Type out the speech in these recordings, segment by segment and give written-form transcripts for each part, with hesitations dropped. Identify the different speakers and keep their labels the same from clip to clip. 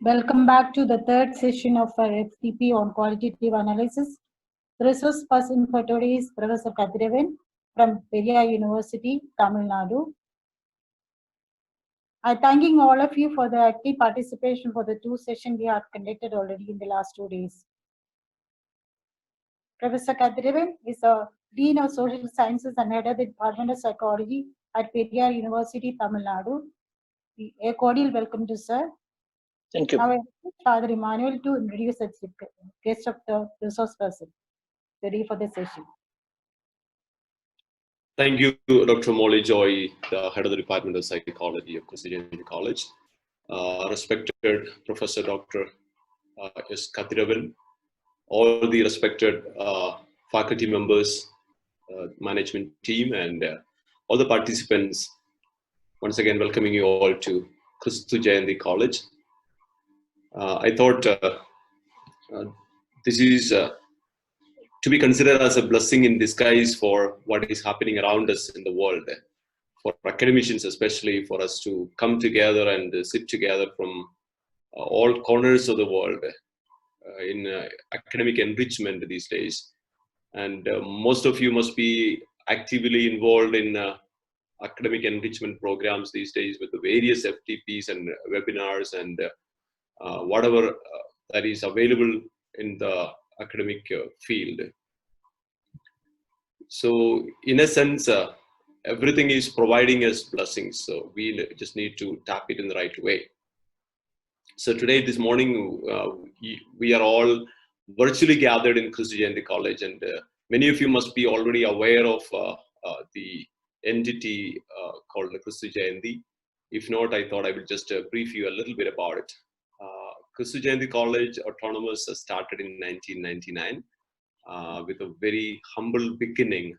Speaker 1: Welcome back to the third session of our FDP on qualitative analysis. The resource person for today is Professor Kathiravan from Periyar University, Tamil Nadu. I'm thanking all of you for the active participation for the two sessions we have conducted already in the last 2 days. Professor Kathiravan is a Dean of Social Sciences and Head of the Department of Psychology at Periyar University, Tamil Nadu. A cordial welcome to sir.
Speaker 2: Thank you.
Speaker 1: Now I invite Father Emmanuel to introduce the guest of the resource person. Ready for the session.
Speaker 3: Thank you, Dr. Molly Joy, the head of the Department of Psychology of Christian College. Respected Professor Dr. S. Kathiravan, all the respected faculty members, management team, and all the participants. Once again, welcoming you all to Christu Jayanti College. I thought this is to be considered as a blessing in disguise for what is happening around us in the world. For academicians, especially, for us to come together and sit together from all corners of the world in academic enrichment these days. And most of you must be actively involved in academic enrichment programs these days with the various FDPs and webinars and whatever that is available in the academic field. So in a sense, everything is providing us blessings. So we just need to tap it in the right way. So today, this morning, we are all virtually gathered in Christu Jayanti College, and many of you must be already aware of the entity called the Christu Jayanti. If not, I thought I would just brief you a little bit about it. Christu Jayanti College Autonomous started in 1999 with a very humble beginning.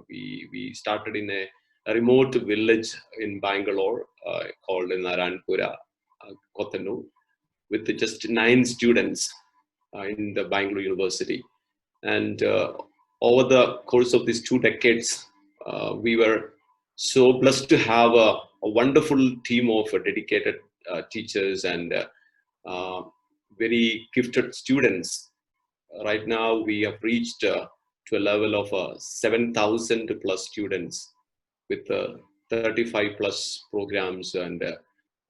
Speaker 3: We started in a remote village in Bangalore called Naranpura, Kothanu, with just 9 students in the Bangalore University. And over the course of these 2 decades, we were so blessed to have a wonderful team of dedicated teachers and very gifted students. Right now, we have reached to a level of 7,000 plus students with 35 plus programs and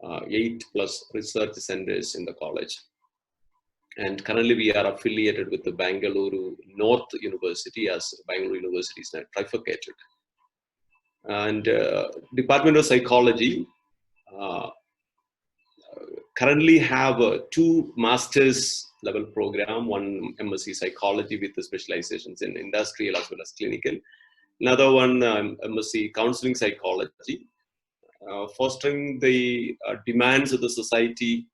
Speaker 3: 8 plus research centers in the college. And currently we are affiliated with the Bangalore North University, as Bangalore University is now trifurcated. And Department of Psychology currently have 2 master's level program, one MSc Psychology with the specializations in industrial as well as clinical. Another one, MSc Counseling Psychology, fostering the demands of the society.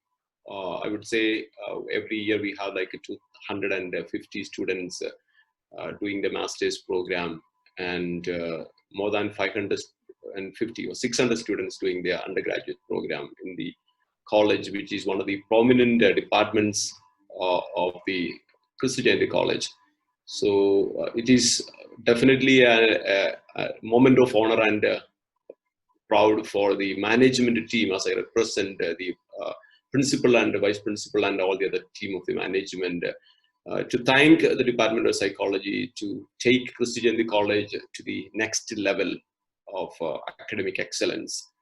Speaker 3: I would say every year we have like 250 students doing the master's program, and more than 550 or 600 students doing their undergraduate program in the college, which is one of the prominent departments of the Christu Jayanti College. So it is definitely a moment of honor and proud for the management team, as I represent the principal and the vice principal and all the other team of the management, to thank the Department of Psychology to take Christu Jayanti College to the next level of academic excellence.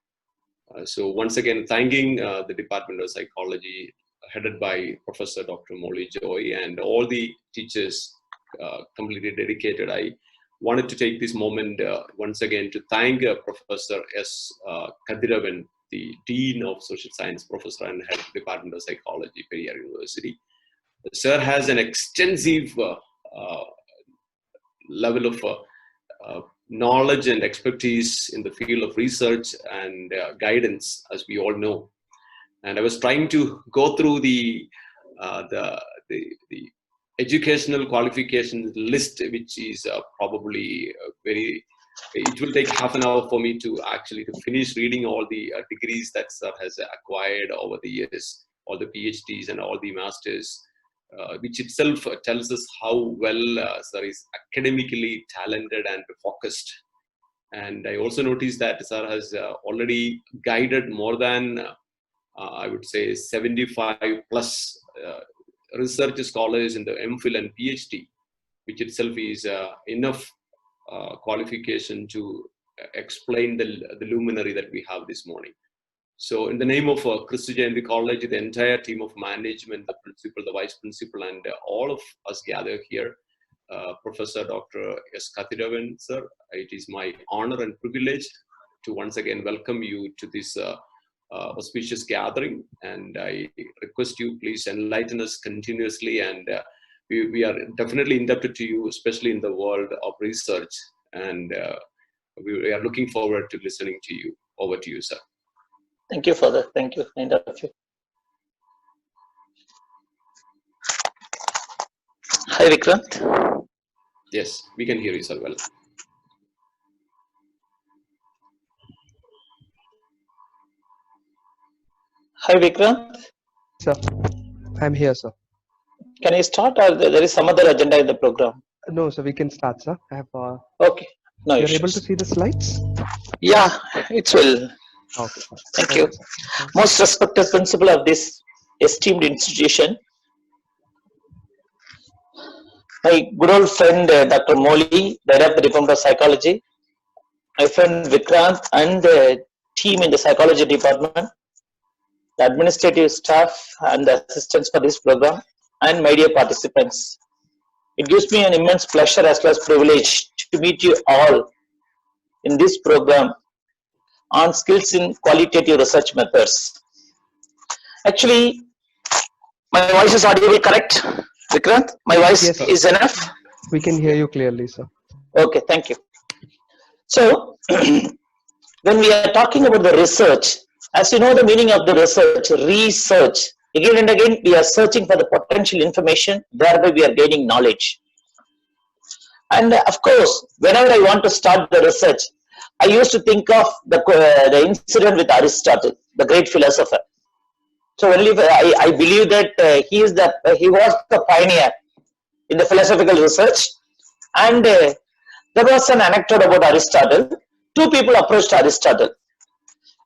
Speaker 3: So once again, thanking the Department of Psychology headed by Professor Dr. Molly Joy and all the teachers completely dedicated. I wanted to take this moment once again to thank Professor S. Kathiravan, the Dean of Social Science, Professor and Head of the Department of Psychology, Periyar University. Sir has an extensive level of knowledge and expertise in the field of research and guidance, as we all know. And I was trying to go through the educational qualifications list, which is probably very. It will take half an hour for me to actually finish reading all the degrees that Sir has acquired over the years, all the PhDs and all the masters, which itself tells us how well Sir is academically talented and focused. And I also noticed that Sir has already guided more than I would say 75 plus research scholars in the MPhil and PhD, which itself is enough qualification to explain the luminary that we have this morning. So in the name of Christy Jayanti College, the entire team of management, the principal, the vice principal, and all of us gathered here, Professor Dr. S. Kathiravan, sir, it is my honor and privilege to once again welcome you to this auspicious gathering. And I request you, please enlighten us continuously. And we are definitely indebted to you, especially in the world of research. And we are looking forward to listening to you. Over to you, sir.
Speaker 2: Thank you, Father. Thank you. Kind of you. Hi, Vikrant.
Speaker 3: Yes, we can hear you, sir, well.
Speaker 2: Hi, Vikrant.
Speaker 4: Sir, I'm here, sir.
Speaker 2: Can you start, or there is some other agenda in the program?
Speaker 4: No, sir, we can start, sir. I have.
Speaker 2: Okay. No
Speaker 4: You're
Speaker 2: issues.
Speaker 4: able to see the slides?
Speaker 2: Yeah, it's well.
Speaker 4: Okay.
Speaker 2: Thank you. Most respected principal of this esteemed institution, my good old friend Dr. Moli, Director of Department of Psychology, my friend Vikrant and the team in the psychology department, the administrative staff and the assistants for this program, and my dear participants. It gives me an immense pleasure as well as privilege to meet you all in this program on skills in qualitative research methods. Actually, my voice is audible, correct, Vikrant? My voice
Speaker 4: Yes, sir.
Speaker 2: is enough?
Speaker 4: We can hear you clearly, sir.
Speaker 2: Okay, thank you. So, when we are talking about the research, as you know the meaning of the research, again and again we are searching for the potential information, thereby we are gaining knowledge. And of course, whenever I want to start the research, I used to think of the incident with Aristotle, the great philosopher. So only I believe that he was the pioneer in the philosophical research. And there was an anecdote about Aristotle. Two people approached Aristotle.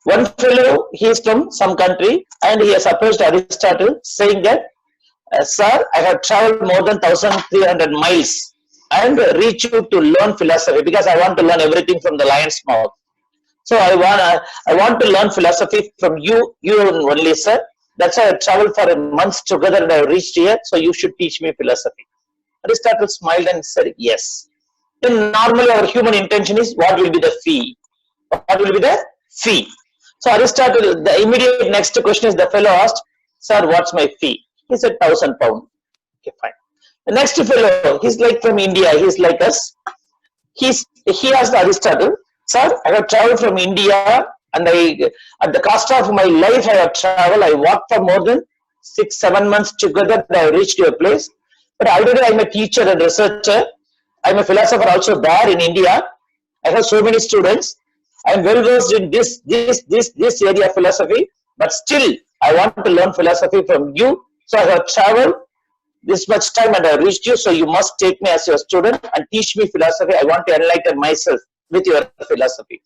Speaker 2: One fellow, he is from some country, and he has approached Aristotle saying that, sir, I have traveled more than 1,300 miles and reach you to learn philosophy because I want to learn everything from the lion's mouth. So I want to learn philosophy from you only, sir. That's why I traveled for a month together and I reached here. So you should teach me philosophy. Aristotle smiled and said, yes. Then normally our human intention is, what will be the fee? What will be the fee? So Aristotle, the immediate next question is, the fellow asked, sir, what's my fee? He said, 1,000 pounds. Okay, fine. The next fellow, he's like from India, he's like us. He asked Aristotle, sir, I have traveled from India and at the cost of my life I have traveled. I walked for more than 6-7 months together and I reached your place. But already I'm a teacher and researcher. I'm a philosopher also there in India. I have so many students. I'm well versed in this area of philosophy. But still, I want to learn philosophy from you. So I have traveled this much time and I reached you. So you must take me as your student and teach me philosophy. I want to enlighten myself with your philosophy.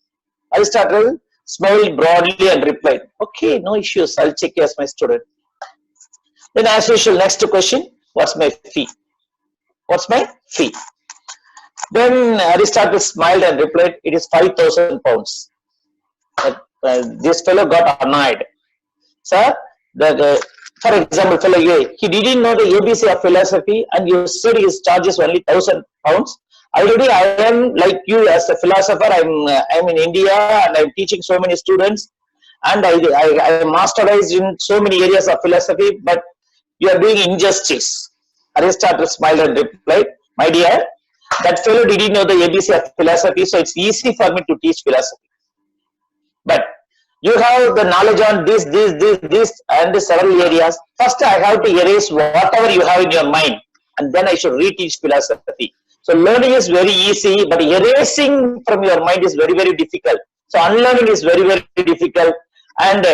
Speaker 2: Aristotle smiled broadly and replied, okay, no issues. I'll take you as my student. Then as usual, next question, what's my fee? What's my fee? Then Aristotle smiled and replied, it is 5,000 pounds. This fellow got annoyed. Sir, for example, fellow A, he didn't know the ABC of philosophy and you said his charge is only 1,000 pounds. Already I am like you as a philosopher, I'm in India and I'm teaching so many students and I masterized in so many areas of philosophy, but you are doing injustice. Aristotle smiled and replied, my dear, that fellow didn't know the ABC of philosophy, so it's easy for me to teach philosophy. But you have the knowledge on this and several areas. First, I have to erase whatever you have in your mind, and then I should reteach philosophy. So learning is very easy, but erasing from your mind is very, very difficult. So unlearning is very, very difficult. And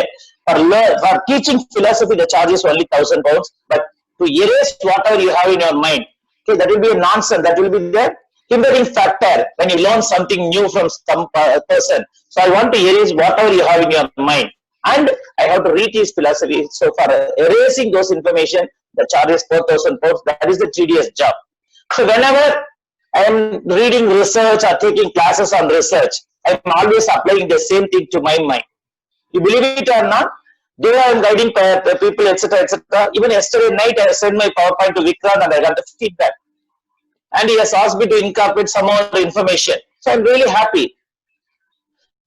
Speaker 2: for teaching philosophy, the charge is only 1,000 pounds. But to erase whatever you have in your mind, okay, that will be a nonsense. That will be the hindering factor when you learn something new from some person. So I want to erase whatever you have in your mind. And I have to reteach philosophy. So for erasing those information, the charge is 4,000 pounds. That is the tedious job. So whenever I am reading research or taking classes on research, I am always applying the same thing to my mind. You believe it or not, though I am guiding people, etc., etc. Even yesterday night, I sent my PowerPoint to Vikrant and I got the feedback. And he has asked me to incorporate some more information. So I'm really happy.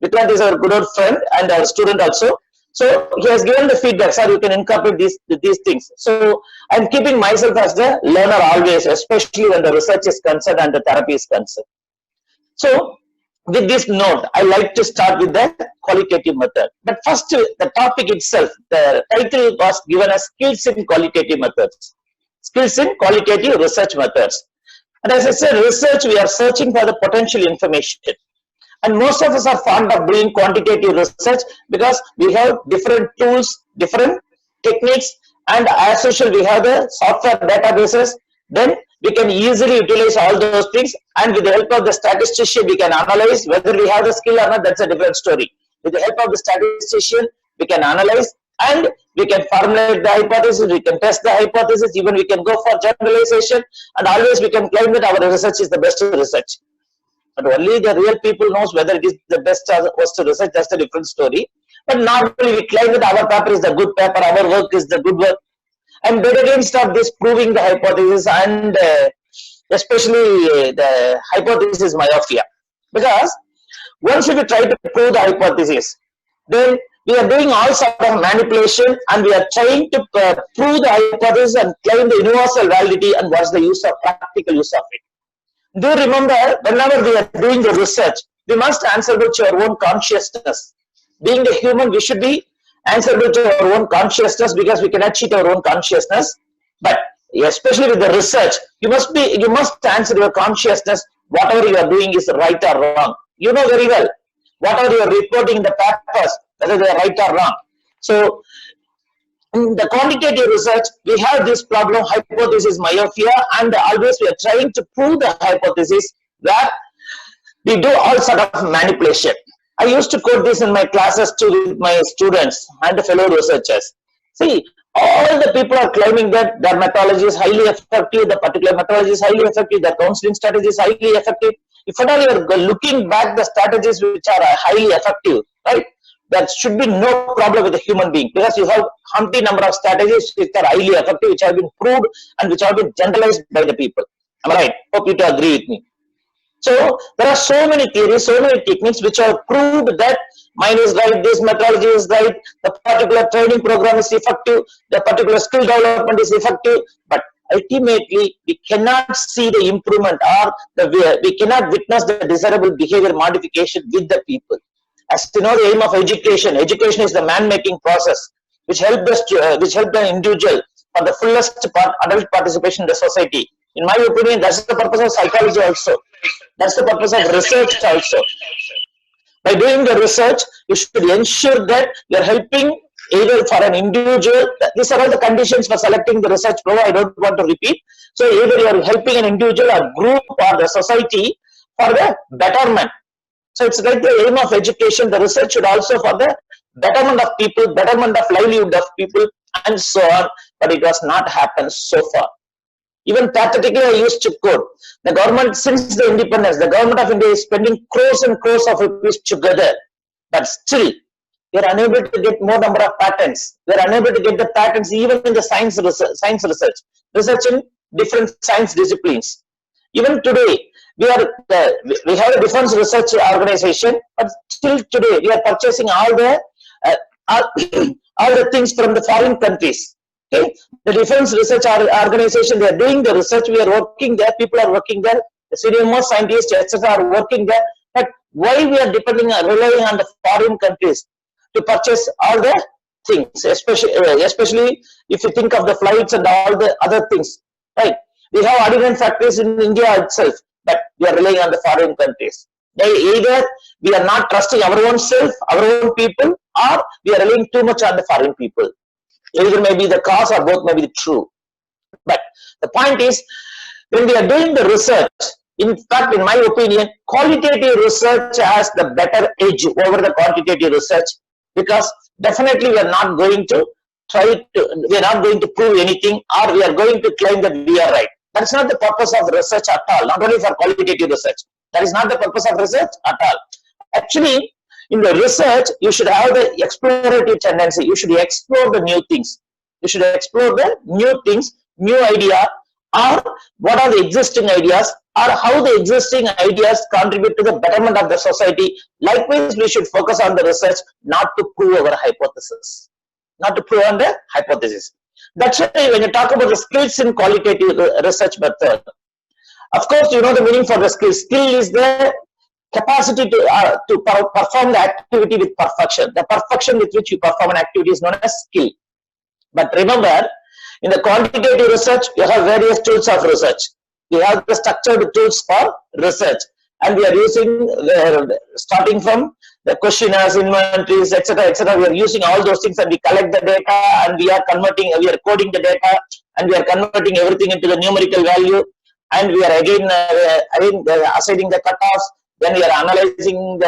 Speaker 2: Vikrant is our good old friend and our student also. So he has given the feedback, sir, you can incorporate these things. So I'm keeping myself as the learner always, especially when the research is concerned and the therapy is concerned. So with this note, I like to start with the qualitative method. But first, the topic itself, the title was given as skills in qualitative methods. Skills in qualitative research methods. And as I said, research, we are searching for the potential information. And most of us are fond of doing quantitative research because we have different tools, different techniques, and as usual, we have the software databases. Then we can easily utilize all those things, and with the help of the statistician, we can analyze whether we have the skill or not. That's a different story. With the help of the statistician, we can analyze and we can formulate the hypothesis, we can test the hypothesis, even we can go for generalization, and always we can claim that our research is the best research. But only the real people knows whether it is the best or worst research. That's a different story. But normally we claim that our paper is the good paper, our work is the good work. And bet against of this proving the hypothesis, and especially the hypothesis myopia. Because once we try to prove the hypothesis, then we are doing all sort of manipulation and we are trying to prove the hypothesis and claim the universal validity, and what's the use of practical use of it. Do you remember, whenever we are doing the research, we must answerable to our own consciousness. Being a human, we should be answerable to our own consciousness because we cannot cheat our own consciousness. But especially with the research, you must answer your consciousness. Whatever you are doing is right or wrong. You know very well whatever you are reporting in the papers, whether they are right or wrong. So in the quantitative research, we have this problem, hypothesis myopia, and always we are trying to prove the hypothesis where we do all sort of manipulation. I used to quote this in my classes to my students and fellow researchers. See, all the people are claiming that their methodology is highly effective, the particular methodology is highly effective, their counseling strategy is highly effective. If at all you are looking back the strategies which are highly effective, right? There should be no problem with a human being because you have umpty number of strategies which are highly effective, which have been proved and which have been generalized by the people. Am I right? Hope you to agree with me. So there are so many theories, so many techniques which have proved that mine is right, this methodology is right, the particular training program is effective, the particular skill development is effective, but ultimately we cannot see the improvement or we cannot witness the desirable behavior modification with the people. As you know, the aim of education is the man-making process which help the individual for the fullest adult participation in the society. In my opinion, that's the purpose of psychology also. That's the purpose of research also. By doing the research, you should ensure that you are helping either for an individual. These are all the conditions for selecting the research program. I don't want to repeat. So either you are helping an individual or group or the society for the betterment. So it's like the aim of education. The research should also for the betterment of people, betterment of livelihood of people, and so on. But it has not happened so far. Even pathetically, I used to quote, the government, since the independence, the government of India is spending crores and crores of rupees together. But still, we are unable to get more number of patents. We are unable to get the patents even in the science research in different science disciplines. Even today, we have a defense research organization, but still today we are purchasing all the things from the foreign countries. Okay? The defense research organization, they are doing the research, we are working there, people are working there, the senior most scientists, etc. are working there. But why we are relying on the foreign countries to purchase all the things, especially if you think of the flights and all the other things, right? We have ordnance factories in India itself, but we are relying on the foreign countries. Either we are not trusting our own self, our own people, or we are relying too much on the foreign people. Either maybe the cause or both may be true. But the point is, when we are doing the research, in fact, in my opinion, qualitative research has the better edge over the quantitative research. because definitely we are not going to we are not going to prove anything, or we are going to claim that we are right. That's not the purpose of research at all, not only for qualitative research. That is not the purpose of research at all. Actually, in the research, you should have the explorative tendency. You should explore the new things. You should explore the new things, new idea, or what are the existing ideas, or how the existing ideas contribute to the betterment of the society. Likewise, we should focus on the research, not to prove our hypothesis. Not to prove on the hypothesis. That's why when you talk about the skills in qualitative research method, of course, you know the meaning for the skill. Skill is the capacity to perform the activity with perfection. The perfection with which you perform an activity is known as skill. But remember, in the quantitative research, you have various tools of research. We have the structured tools for research, and we are using starting from the questionnaires, inventories, etc., etc. We are using all those things, and we collect the data, and we are coding the data, and we are converting everything into the numerical value, and we are again assigning the cutoffs. Then we are analyzing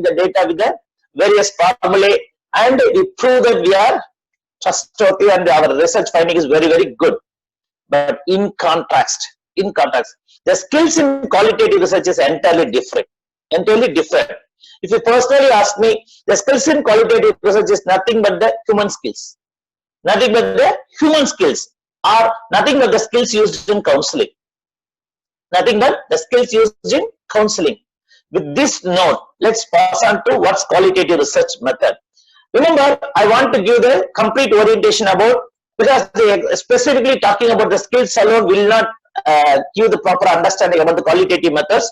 Speaker 2: the data with the various formulae, and we prove that we are trustworthy and our research finding is very, very good. But in contrast, the skills in qualitative research is entirely different. If you personally ask me, the skills in qualitative research is nothing but the human skills. Nothing but the human skills, or nothing but the skills used in counseling. Nothing but the skills used in counseling. With this note, let's pass on to what's qualitative research method. Remember, I want to give the complete orientation about, because specifically talking about the skills alone will not give the proper understanding about the qualitative methods.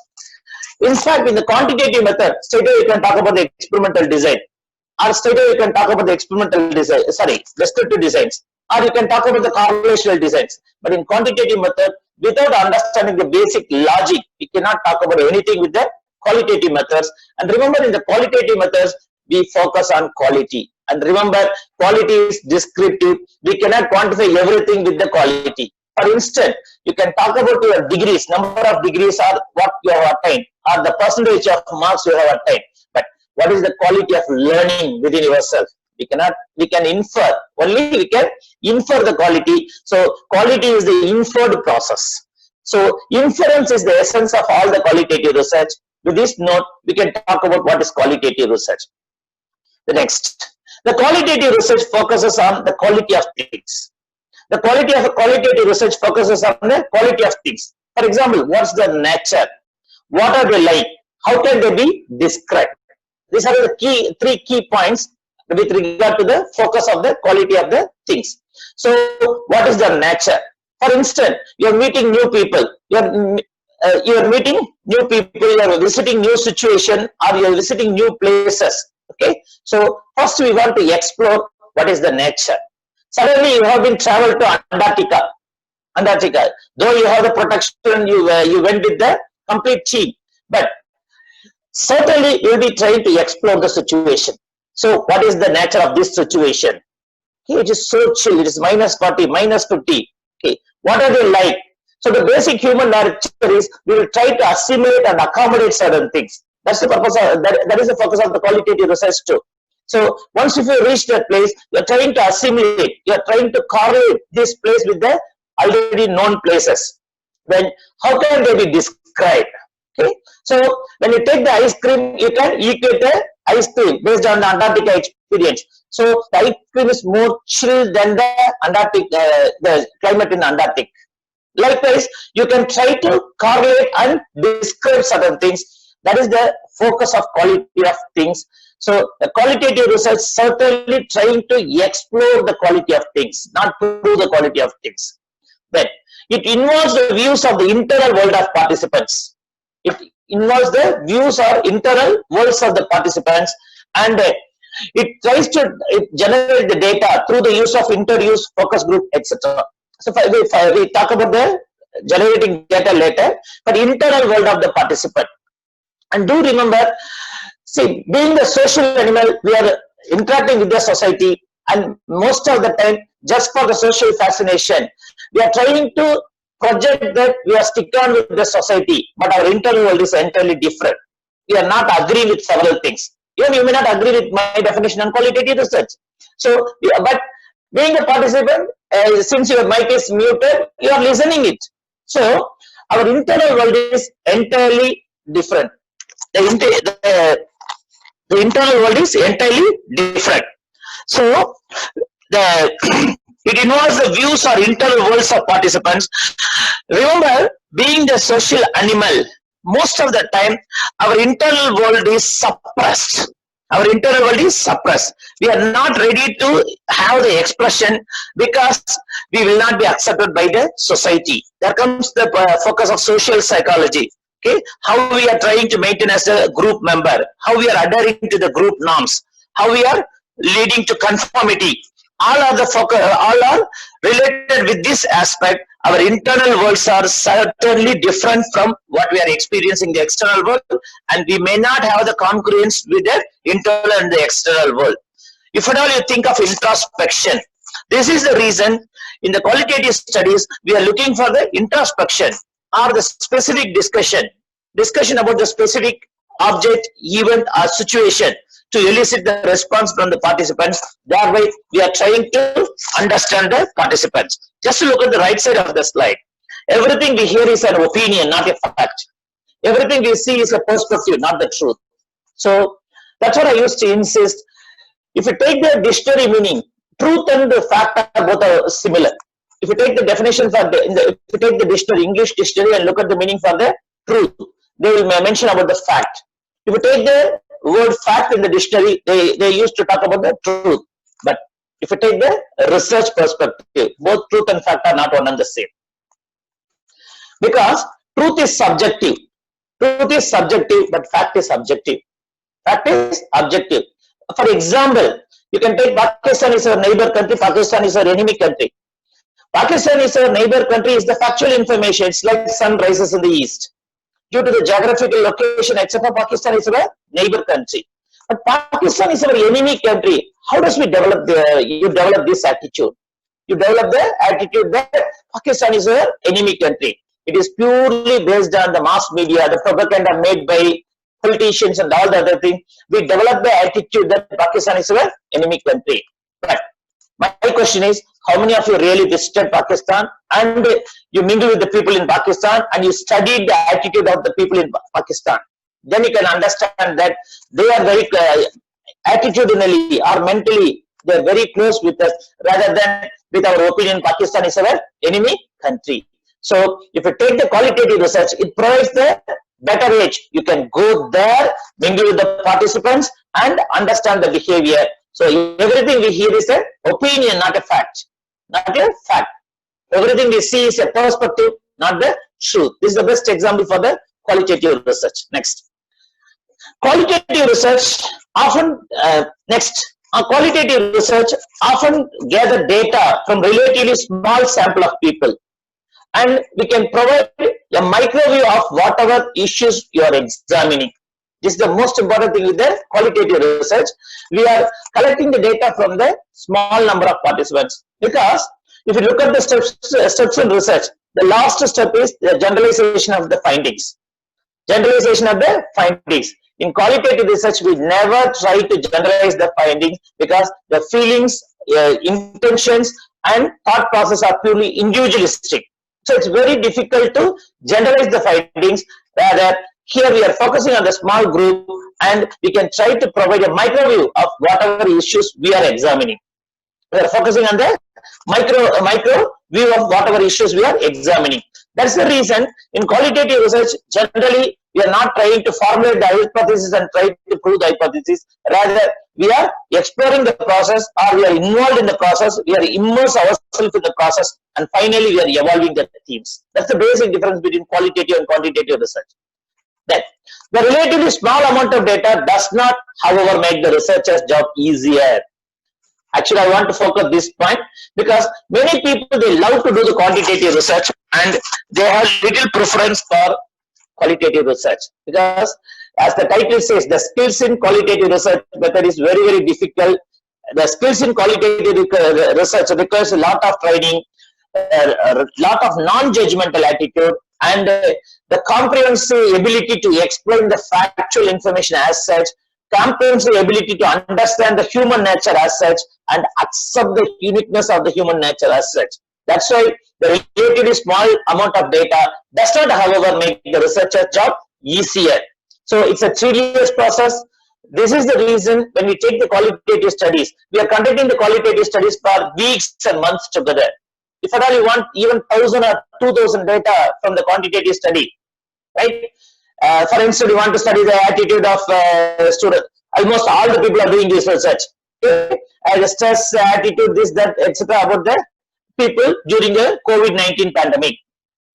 Speaker 2: In fact, in the quantitative method, straight away you can talk about the experimental design, or straight away you can talk about the experimental design, descriptive designs, or you can talk about the correlational designs. But in quantitative method, without understanding the basic logic, we cannot talk about anything with the qualitative methods. And remember, in the qualitative methods, we focus on quality. And remember, quality is descriptive. We cannot quantify everything with the quality. For instance, you can talk about your degrees, number of degrees or what you have attained, or the percentage of marks you have attained. But what is the quality of learning within yourself? We can infer, only we can infer the quality. So quality is the inferred process. So inference is the essence of all the qualitative research. With this note, we can talk about what is qualitative research. The next, the qualitative research focuses on the quality of things. The quality of qualitative research focuses on the quality of things. For example, what's the nature? What are they like? How can they be described? These are the three key points with regard to the focus of the quality of the things. So, what is the nature? For instance, you are meeting new people. You are meeting new people. You are visiting new situation, or you are visiting new places. Okay. So first we want to explore what is the nature. Suddenly you have been traveled to Antarctica. Though you have the protection, you went with the complete team, but certainly you will be trying to explore the situation. So what is the nature of this situation? Okay, it is so chill. It is minus 40, minus 50. Okay, what are they like? So the basic human nature is we will try to assimilate and accommodate certain things. That's the purpose of that is the focus of the qualitative research too. So once if you reach that place, you are trying to assimilate, you are trying to correlate this place with the already known places. Then how can they be described? Okay. So when you take the ice cream, you can equate the ice cream based on the Antarctica experience. So the ice cream is more chill than the Antarctic, the climate in Antarctic. Likewise, you can try to correlate and describe certain things. That is the focus of quality of things. So the qualitative research certainly trying to explore the quality of things, not prove the quality of things. Then it involves the views of the internal world of participants. It involves the views or internal worlds of the participants, and it tries to generate the data through the use of interviews, focus group, etc. So we talk about the generating data later, but internal world of the participant. And do remember, see, being the social animal, we are interacting with the society, and most of the time, just for the social fascination, we are trying to project that we are stick on with the society, but our internal world is entirely different. We are not agreeing with several things. Even you may not agree with my definition on qualitative research. So, but being a participant, since your mic is muted, you are listening it. So, our internal world is entirely different. The internal world is entirely different. So, it involves the views or internal worlds of participants. Remember, being the social animal, most of the time, our internal world is suppressed. Our internal world is suppressed. We are not ready to have the expression because we will not be accepted by the society. There comes the focus of social psychology. Okay, how we are trying to maintain as a group member, how we are adhering to the group norms, how we are leading to conformity. All are the focus, all are related with this aspect. Our internal worlds are certainly different from what we are experiencing in the external world, and we may not have the congruence with the internal and the external world. If at all you think of introspection, this is the reason in the qualitative studies we are looking for the introspection or the specific discussion about the specific object, event or situation to elicit the response from the participants. Thereby, we are trying to understand the participants. Just to look at the right side of the slide. Everything we hear is an opinion, not a fact. Everything we see is a perspective, not the truth. So, that's what I used to insist. If you take the dictionary meaning, truth and the fact are both similar. If you take the definition for if you take the dictionary, English dictionary, and look at the meaning for the truth, they will mention about the fact. If you take the word fact in the dictionary, they used to talk about the truth. But if you take the research perspective, both truth and fact are not one and the same. Because truth is subjective. Truth is subjective, but fact is objective. Fact is objective. For example, you can take Pakistan is our neighbor country, Pakistan is our enemy country. Pakistan is our neighbor country is the factual information. It's like sun rises in the east. Due to the geographical location, etc., Pakistan is our neighbor country. But Pakistan is our enemy country. How does we develop you develop this attitude? You develop the attitude that Pakistan is our enemy country. It is purely based on the mass media, the propaganda made by politicians and all the other things. We develop the attitude that Pakistan is our enemy country. But my question is, how many of you really visited Pakistan and you mingle with the people in Pakistan and you studied the attitude of the people in Pakistan? Then you can understand that they are very attitudinally or mentally, they are very close with us rather than with our opinion Pakistan is our enemy country. So if you take the qualitative research, it provides the better edge. You can go there, mingle with the participants and understand the behavior. So everything we hear is an opinion, not a fact. Not a fact. Everything we see is a perspective, not the truth. This is the best example for the qualitative research. Next. Qualitative research often, qualitative research often gather data from relatively small sample of people. And we can provide a micro-view of whatever issues you are examining. This is the most important thing with the qualitative research. We are collecting the data from the small number of participants. Because if you look at the steps in research, the last step is the generalization of the findings. Generalization of the findings. In qualitative research, we never try to generalize the findings because the feelings, intentions, and thought process are purely individualistic. So it's very difficult to generalize the findings. Rather, here we are focusing on the small group and we can try to provide a micro view of whatever issues we are examining. We are focusing on the micro view of whatever issues we are examining. That's the reason in qualitative research, generally, we are not trying to formulate the hypothesis and try to prove the hypothesis. Rather, we are exploring the process or we are involved in the process. We are immerse ourselves in the process and finally we are evolving the themes. That's the basic difference between qualitative and quantitative research. Then, the relatively small amount of data does not, however, make the researcher's job easier. Actually, I want to focus this point because many people, they love to do the quantitative research and they have little preference for qualitative research because as the title says, the skills in qualitative research method is very, very difficult. The skills in qualitative research requires a lot of training, a lot of non-judgmental attitude, and the comprehensive ability to explain the factual information as such comprehensive ability to understand the human nature as such and accept the uniqueness of the human nature as such. That's why the relatively small amount of data does not, however, make the researcher's job easier. So it's a tedious process. This is the reason when we take the qualitative studies, we are conducting the qualitative studies for weeks and months together. If at all you want even 1,000 or 2,000 data from the quantitative study, right? For instance, you want to study the attitude of students. Almost all the people are doing this research. Okay? The stress, attitude, this, that, etc. about the people during the COVID-19 pandemic.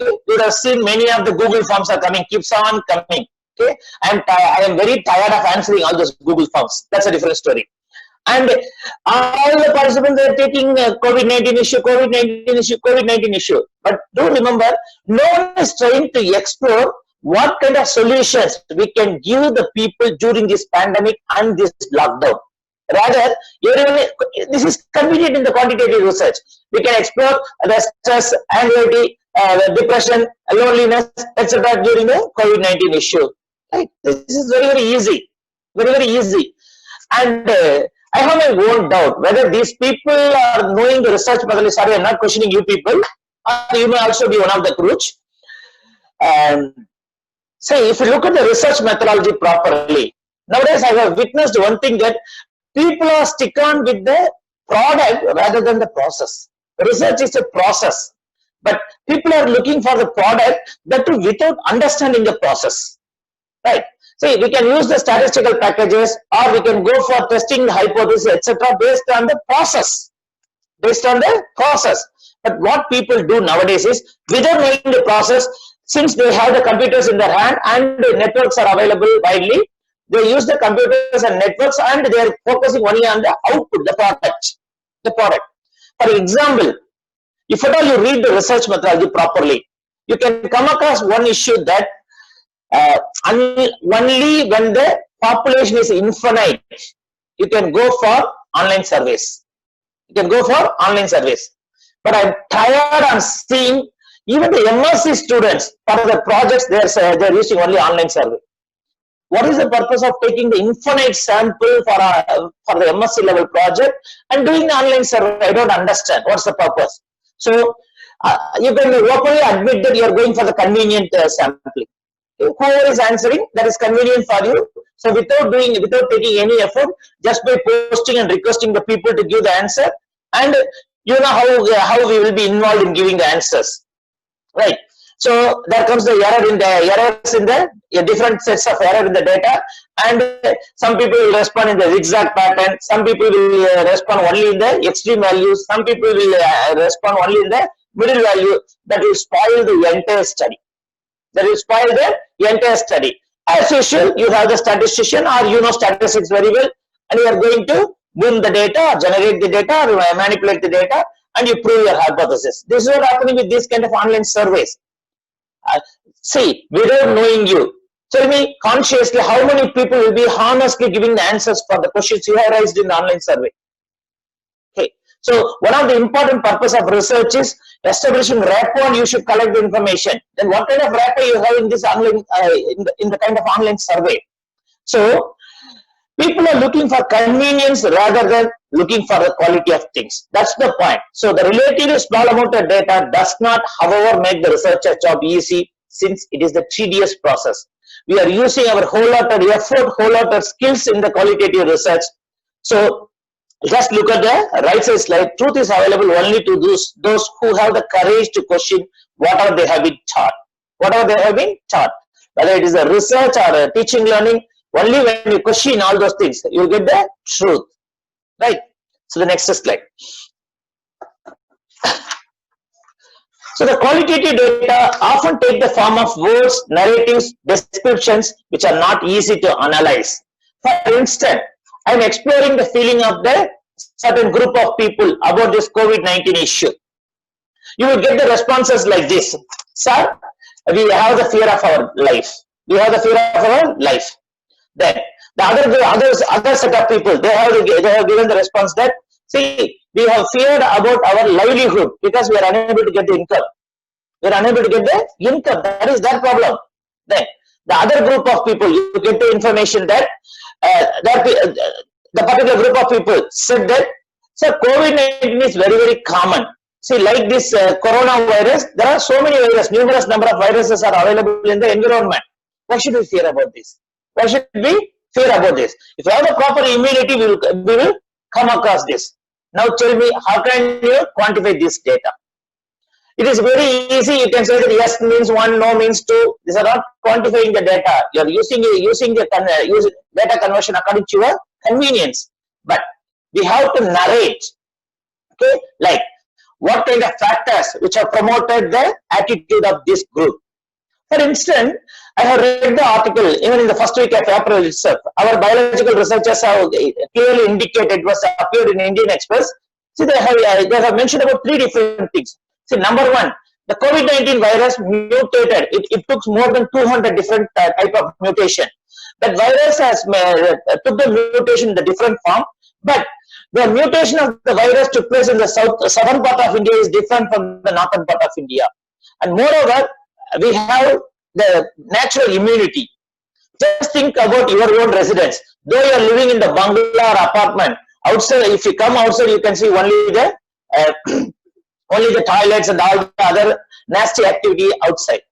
Speaker 2: Okay? You would have seen many of the Google forms are coming, keeps on coming. Okay? I am very tired of answering all those Google forms. That's a different story. And all the participants are taking COVID-19 issue, COVID-19 issue, COVID-19 issue. But do remember, no one is trying to explore what kind of solutions we can give the people during this pandemic and this lockdown. Rather, this is convenient in the quantitative research. We can explore the stress, anxiety, depression, loneliness, etc. during the COVID-19 issue. Right? This is very, very easy. Very, very easy. And I have my own doubt whether these people are knowing the research methodology. Sorry, I'm not questioning you people. You may also be one of the crutch. Say, if you look at the research methodology properly, nowadays I have witnessed one thing, that people are stick on with the product rather than the process. Research is a process, but people are looking for the product, that too without understanding the process. Right? See, we can use the statistical packages, or we can go for testing the hypothesis, etc. based on the process. Based on the process. But what people do nowadays is, without knowing the process, since they have the computers in their hand and the networks are available widely, they use the computers and networks and they are focusing only on the output, the product. The product. For example, if at all you read the research methodology properly, you can come across one issue that only when the population is infinite, you can go for online surveys. You can go for online surveys. But I'm tired of seeing even the MSc students for the projects they're using only online survey. What is the purpose of taking the infinite sample for the MSc level project and doing the online survey? I don't understand. What's the purpose? So you can openly admit that you are going for the convenient sampling. Whoever is answering, that is convenient for you. So without taking any effort, just by posting and requesting the people to give the answer, and you know how we will be involved in giving the answers, right? So there comes the errors in the different sets of error in the data, and some people will respond in the zigzag pattern. Some people will respond only in the extreme values. Some people will respond only in the middle value. That will spoil the entire study. That will spoil the entire study. As usual, you have the statistician, or you know statistics very well, and you are going to boom the data, or generate the data, or manipulate the data, and you prove your hypothesis. This is what happening with this kind of online surveys. See, without knowing you, tell me consciously how many people will be honestly giving the answers for the questions you have raised in the online survey. Okay. So one of the important purpose of research is establishing rapport, and you should collect the information. Then what kind of rapport you have in this online, in the kind of online survey? So people are looking for convenience rather than looking for the quality of things. That's the point. So the relatively small amount of data does not, however, make the researcher's job easy, since it is the tedious process. We are using our whole lot of effort, whole lot of skills in the qualitative research. So just look at the right side slide. Truth is available only to those who have the courage to question whatever they have been taught. Whatever they have been taught. Whether it is a research or a teaching learning, only when you question all those things, you will get the truth. Right? So the next slide. So the qualitative data often take the form of words, narratives, descriptions, which are not easy to analyze. For instance, I am exploring the feeling of the certain group of people about this COVID-19 issue. You will get the responses like this. Sir, we have the fear of our life. We have the fear of our life. Then the other set of people, they have given the response that, see, we have feared about our livelihood because we are unable to get the income. We are unable to get the income. That is their problem. Then the other group of people, you get the information that the particular group of people said that, so COVID-19 is very, very common. See, like this coronavirus, there are so many viruses, numerous number of viruses are available in the environment. Why should we fear about this? Why should we fear about this? If you have the proper immunity, we will come across this. Now tell me, how can you quantify this data? It is very easy. You can say that yes means 1, no means 2. These are not quantifying the data. You are using the data conversion according to your convenience. But we have to narrate. Okay, like what kind of factors which have promoted the attitude of this group. For instance, I have read the article even in the first week of April itself. Our biological researchers have clearly indicated, was appeared in Indian Express. See, they have mentioned about 3 different things. See, number 1, the COVID-19 virus mutated. It took more than 200 different type of mutation. That virus has took the mutation in the different form, but the mutation of the virus took place in the southern part of India is different from the northern part of India. And moreover, we have the natural immunity. Just think about your own residence. Though you are living in the bungalow or apartment, outside, if you come outside, you can see only the only the toilets and all the other nasty activity outside.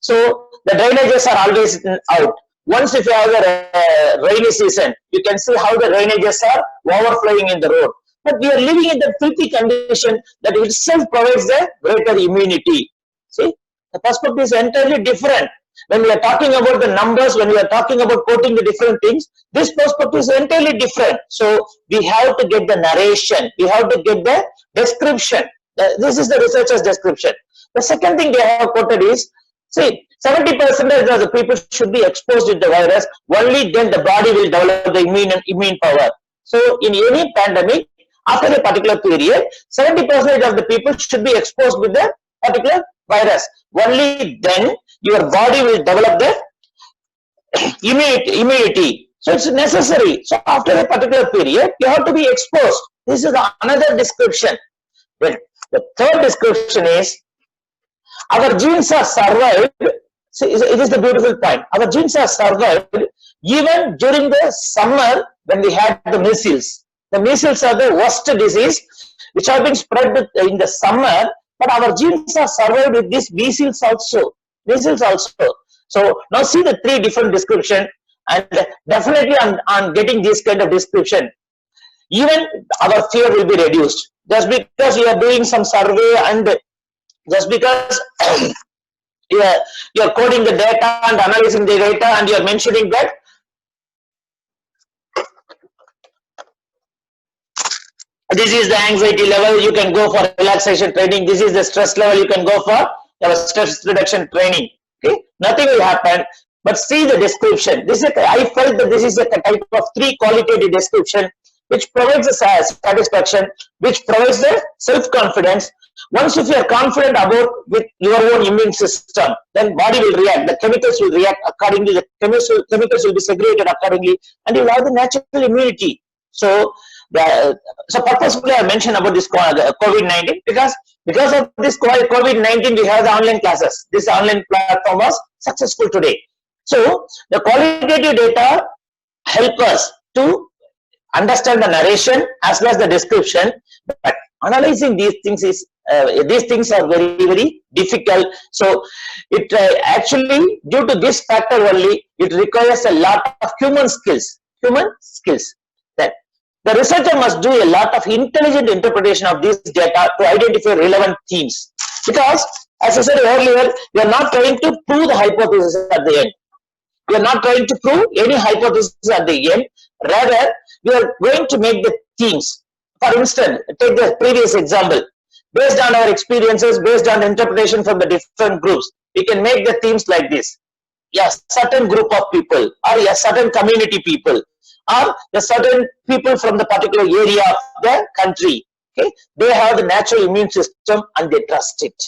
Speaker 2: So the drainages are always out. Once if you have the rainy season, you can see how the drainages are overflowing in the road. But we are living in the filthy condition that itself provides the greater immunity. See, the perspective is entirely different. When we are talking about the numbers, when we are talking about quoting the different things, this perspective is entirely different. So we have to get the narration. We have to get the description. This is the researcher's description. The second thing they have quoted is, see, 70% of the people should be exposed to the virus. Only then the body will develop the immune power. So in any pandemic, after a particular period, 70% of the people should be exposed with the particular virus. Only then your body will develop the immunity. So it's necessary. So after a particular period, you have to be exposed. This is another description. Well, the third description is, our genes are survived. So it is the beautiful point. Our genes are survived even during the summer when we had the measles. The measles are the worst disease which have been spread in the summer, but our genes are survived with this measles also. Measles also. So now see the 3 different description, and definitely on getting this kind of description, even our fear will be reduced. Just because you are doing some survey and just because you are coding the data and analyzing the data and you are mentioning that this is the anxiety level, you can go for relaxation training. This is the stress level, you can go for stress reduction training. Okay, nothing will happen. But see the description. This is I felt that this is a type of 3 qualitative description which provides the satisfaction, which provides the self-confidence. Once if you are confident about with your own immune system, then body will react, the chemicals will react accordingly, the chemicals will be segregated accordingly, and you will have the natural immunity. So purposefully I mentioned about this COVID-19 because of this COVID-19 we have the online classes. This online platform was successful today. So the qualitative data help us to understand the narration as well as the description, but analyzing these things is these things are very, very difficult. So it actually, due to this factor only, it requires a lot of human skills. That the researcher must do a lot of intelligent interpretation of this data to identify relevant themes. Because, as I said earlier, we are not trying to prove the hypothesis at the end. We are not trying to prove any hypothesis at the end. Rather, we are going to make the themes. For instance, take the previous example. Based on our experiences, based on interpretation from the different groups, we can make the themes like this. Yes, certain group of people, or a certain community people, or the certain people from the particular area of the country. Okay, they have the natural immune system and they trust it.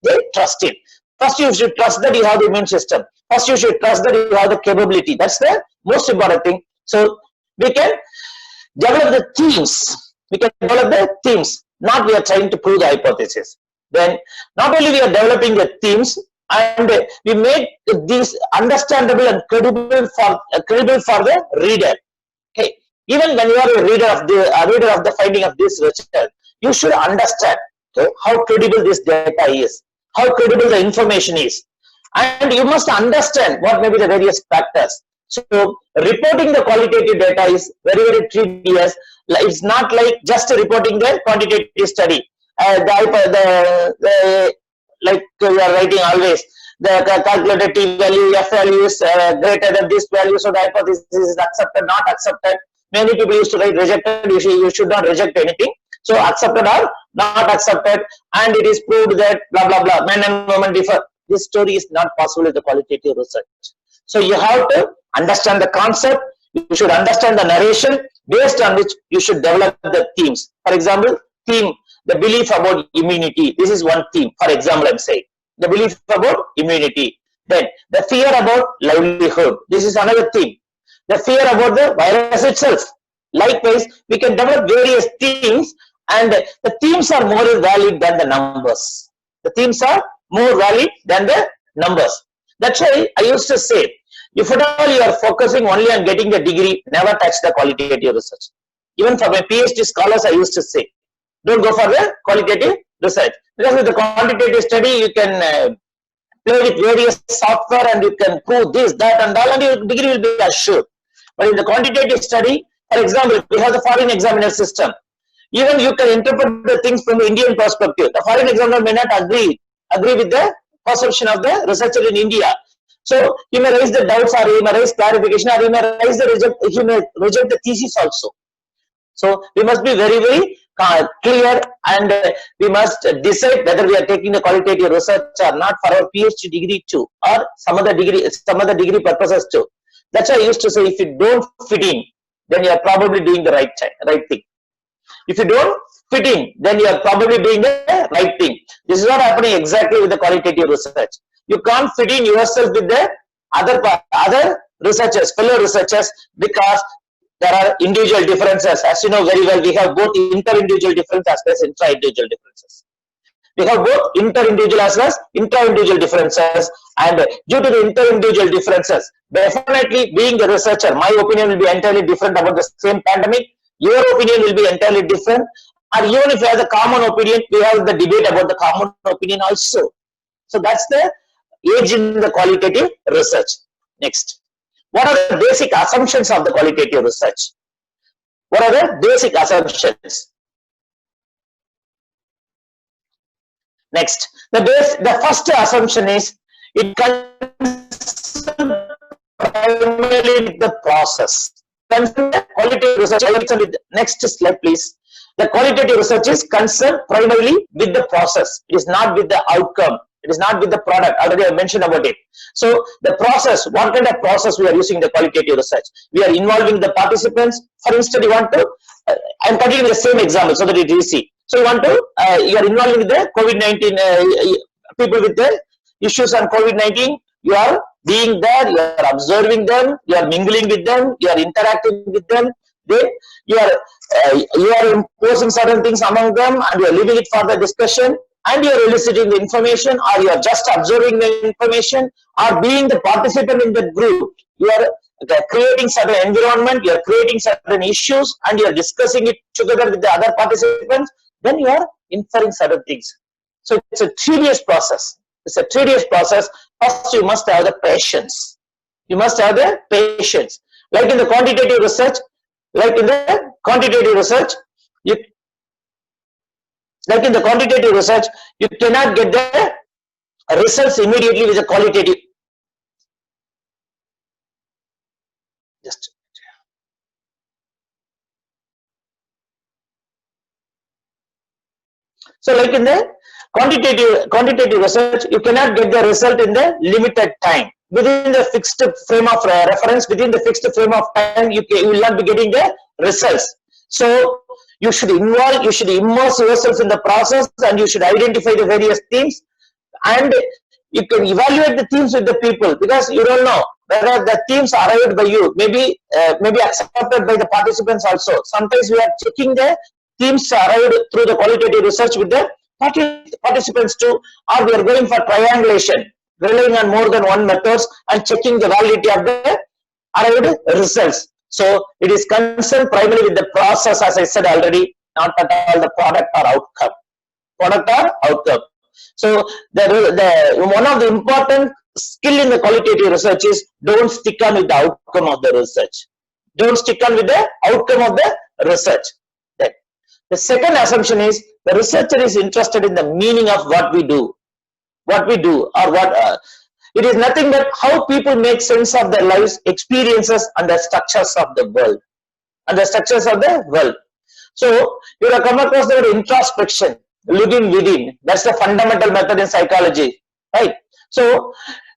Speaker 2: They trust it. First, you should trust that you have the immune system. First, you should trust that you have the capability. That's the most important thing. So we can develop the themes. We can develop the themes. Not we are trying to prove the hypothesis. Then not only we are developing the themes, and we make these understandable and credible for the reader. Okay, even when you are a reader of the finding of this research, you should understand, okay, how credible this data is, how credible the information is, and you must understand what may be the various factors. So reporting the qualitative data is very, very tedious. It's not like just reporting the quantitative study. Like you are writing always, the calculated t value, f value is greater than this value, so the hypothesis is accepted, not accepted. Many people used to write rejected. You should not reject anything. So accepted or not accepted, and it is proved that blah blah blah, men and women differ. This story is not possible with the qualitative research. So you have to understand the concept. You should understand the narration, based on which you should develop the themes. For example, theme, the belief about immunity. This is one theme. For example, I'm saying the belief about immunity. Then the fear about livelihood. This is another theme. The fear about the virus itself. Likewise, we can develop various themes, and the themes are more valid than the numbers. The themes are more valid than the numbers. That's why I used to say, if at all you are focusing only on getting the degree, never touch the qualitative research. Even for my PhD scholars, I used to say, don't go for the qualitative research. Because with the quantitative study, you can play with various software and you can prove this, that, and all, and your degree will be assured. But in the quantitative study, for example, we have the foreign examiner system. Even you can interpret the things from the Indian perspective. The foreign examiner may not agree with the perception of the researcher in India. So he may raise the doubts, or he may raise clarification, or he may reject the thesis also. So we must be very, very clear, and we must decide whether we are taking the qualitative research or not for our PhD degree too, or some other degree purposes too. That's why I used to say, if you don't fit in, then you are probably doing the right thing. If you don't fit in, then you are probably doing the right thing. This is not happening exactly with the qualitative research. You can't fit in yourself with the other researchers, fellow researchers, because there are individual differences. As you know very well, we have both inter-individual differences as well as intra-individual differences. We have both inter-individual as well as intra-individual differences, and due to the inter-individual differences, definitely being a researcher, my opinion will be entirely different about the same pandemic. Your opinion will be entirely different, or even if you have the common opinion, we have the debate about the common opinion also. So that's the edge in the qualitative research. Next, what are the basic assumptions of the qualitative research? What are the basic assumptions? Next, the first assumption is it concerns primarily the process. Qualitative research. Next slide, please. The qualitative research is concerned primarily with the process. It is not with the outcome. It is not with the product. Already I mentioned about it. So the process, what kind of process we are using in the qualitative research? We are involving the participants. For instance, you want to, I'm continuing the same example so that it is easy. So you want to, you are involving with the COVID-19 people with the issues on COVID-19. You are being there, you are observing them, you are mingling with them, you are interacting with them. Then you are imposing certain things among them, and you are leaving it for the discussion, and you are eliciting the information, or you are just observing the information, or being the participant in the group. You are creating certain environment, you are creating certain issues, and you are discussing it together with the other participants. Then you are inferring certain things. So it's a tedious process. It's a tedious process. First, you must have the patience. You must have the patience. Like in the quantitative research, you cannot get the results immediately with the qualitative. So like in the quantitative research, you cannot get the result in the limited time. Within the fixed frame of reference, within the fixed frame of time, you will not be getting the results. So you should immerse yourself in the process, and you should identify the various themes, and you can evaluate the themes with the people, because you don't know whether the themes arrived by you, maybe accepted by the participants also. Sometimes we are checking the themes arrived through the qualitative research with the participants too, or we are going for triangulation. relying on more than one methods and checking the validity of the arrived results. So it is concerned primarily with the process, as I said already, not at all the product or outcome. Product or outcome. So the one of the important skill in the qualitative research is don't stick on with the outcome of the research. Don't stick on with the outcome of the research. Then the second assumption is the researcher is interested in the meaning of what we do, or what. It is nothing but how people make sense of their lives, experiences, and the structures of the world. So you have come across the word introspection, looking within. That's the fundamental method in psychology, right? So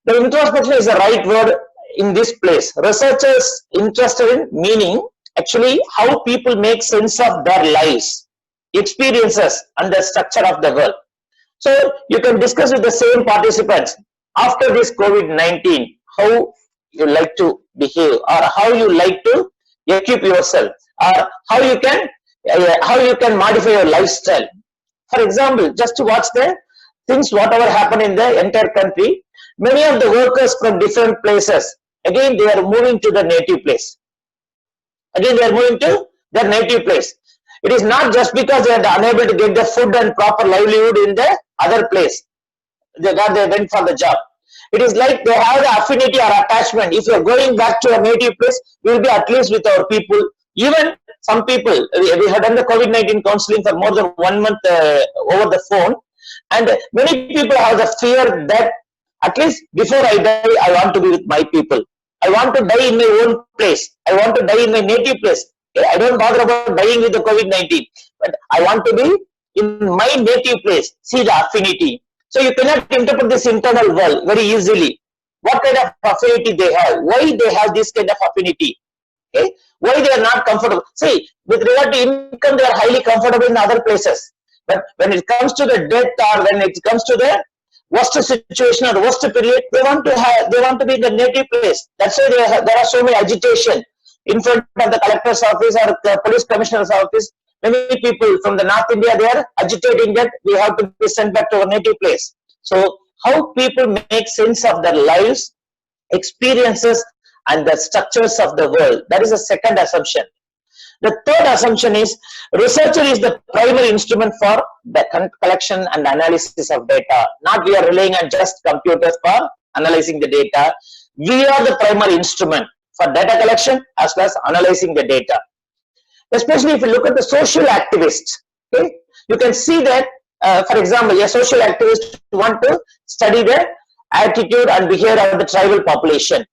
Speaker 2: the introspection is the right word in this place. Researchers interested in meaning, actually how people make sense of their lives, experiences, and the structure of the world. So you can discuss with the same participants after this COVID-19, how you like to behave, or how you like to equip yourself, or how you can modify your lifestyle. For example, just to watch the things whatever happen in the entire country, many of the workers from different places, again they are moving to the native place. It is not just because they are unable to get the food and proper livelihood in the other place. They went for the job. It is like they have the affinity or attachment. If you are going back to a native place, we will be at least with our people. Even some people, we have done the COVID-19 counseling for more than 1 month over the phone, and many people have the fear that at least before I die, I want to be with my people. I want to die in my own place. I want to die in my native place. I don't bother about dying with the COVID-19, but I want to be in my native place. See the affinity. So you cannot interpret this internal world very easily. What kind of affinity they have? Why they have this kind of affinity? Okay? Why they are not comfortable? See, with regard to income, they are highly comfortable in other places. But when it comes to the death, or when it comes to the worst situation or worst period, they want to be in the native place. That's why there are so many agitation in front of the collector's office or the police commissioner's office. Many people from the North India, they are agitating that we have to be sent back to our native place. So how people make sense of their lives, experiences, and the structures of the world. That is the second assumption. The third assumption is researcher is the primary instrument for the collection and analysis of data. Not we are relying on just computers for analyzing the data. We are the primary instrument for data collection as well as analyzing the data. Especially if you look at the social activists, okay, you can see that, for example, a social activist want to study the attitude and behavior of the tribal population.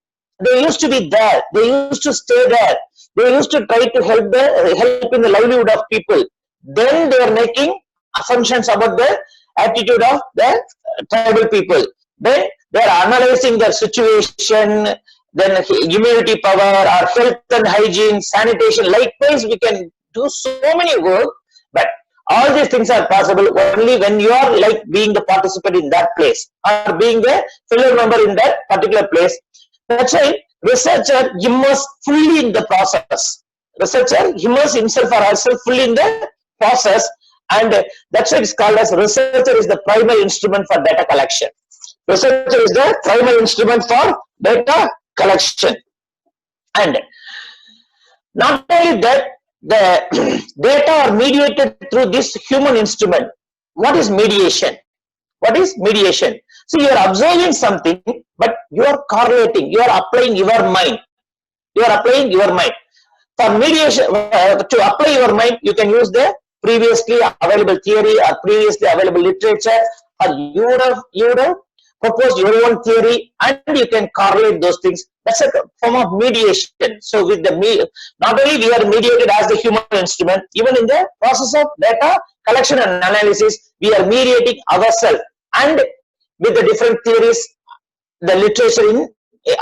Speaker 2: They used to be there. They used to stay there. They used to try to help in the livelihood of people. Then they are making assumptions about the attitude of the tribal people. Then they are analyzing their situation, then immunity power, or health and hygiene, sanitation. Likewise, we can do so many work, but all these things are possible only when you are like being the participant in that place or being the fellow member in that particular place. That's why researcher immerses fully in the process. Researcher immerses himself or herself fully in the process, and that's why it's called as researcher is the primary instrument for data collection. Researcher is the primary instrument for data collection. And not only that, the data are mediated through this human instrument. What is mediation? What is mediation? So you are observing something, but you are correlating, you are applying your mind. You are applying your mind. For mediation, to apply your mind, you can use the previously available theory or previously available literature, or you would have proposed your own theory, and you can correlate those things. That's a form of mediation. So with the not only we are mediated as the human instrument, even in the process of data collection and analysis, we are mediating ourselves, and with the different theories, the literature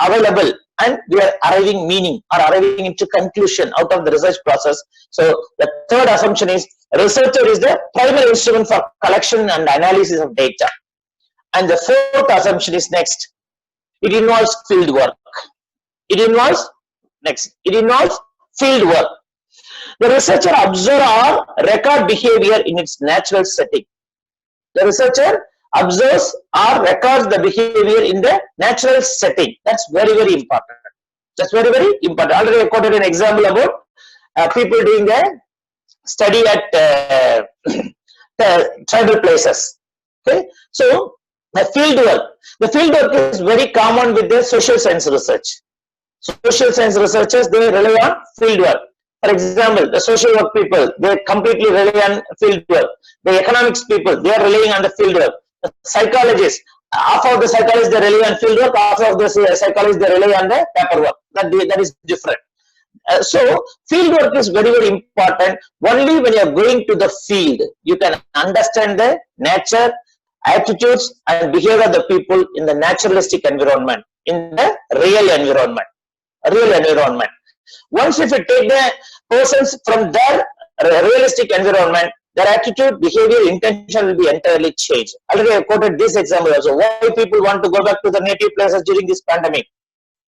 Speaker 2: available, and we are arriving meaning or arriving into conclusion out of the research process. So the third assumption is researcher is the primary instrument for collection and analysis of data. And the fourth assumption is next. It involves field work. It involves field work. The researcher observe or record behavior in its natural setting. The researcher observes or records the behavior in the natural setting. That's very, very important. That's very, very important. Already I quoted an example about people doing a study at tribal places. Okay, so the field work is very common with the social science research. Social science researchers, they rely on field work. For example, the social work people, they completely rely on field work. The economics people, they are relying on the field work. The psychologists, half of the psychologists they rely on field work, half of the psychologists they rely on the paperwork. That is different. So field work is very, very important. Only when you are going to the field, you can understand the nature, attitudes and behavior of the people in the naturalistic environment, in the real environment. Once if you take the persons from their realistic environment, their attitude, behavior, intention will be entirely changed. Already I quoted this example also. Why people want to go back to the native places during this pandemic?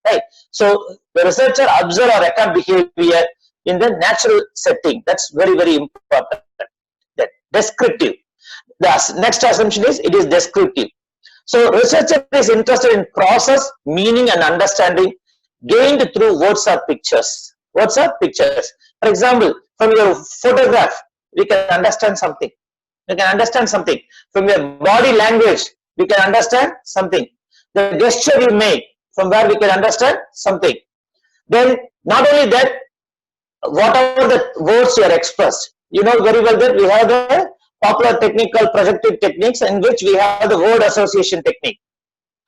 Speaker 2: Right. So the researcher observe or record behavior in the natural setting. That's very, very important. That descriptive. The next assumption is it is descriptive. So researcher is interested in process, meaning and understanding gained through words or pictures. Words or pictures. For example, from your photograph, we can understand something. We can understand something. From your body language, we can understand something. The gesture you make, from where we can understand something. Then not only that, whatever the words you are expressed, you know very well that we have the popular technical projective techniques in which we have the word association technique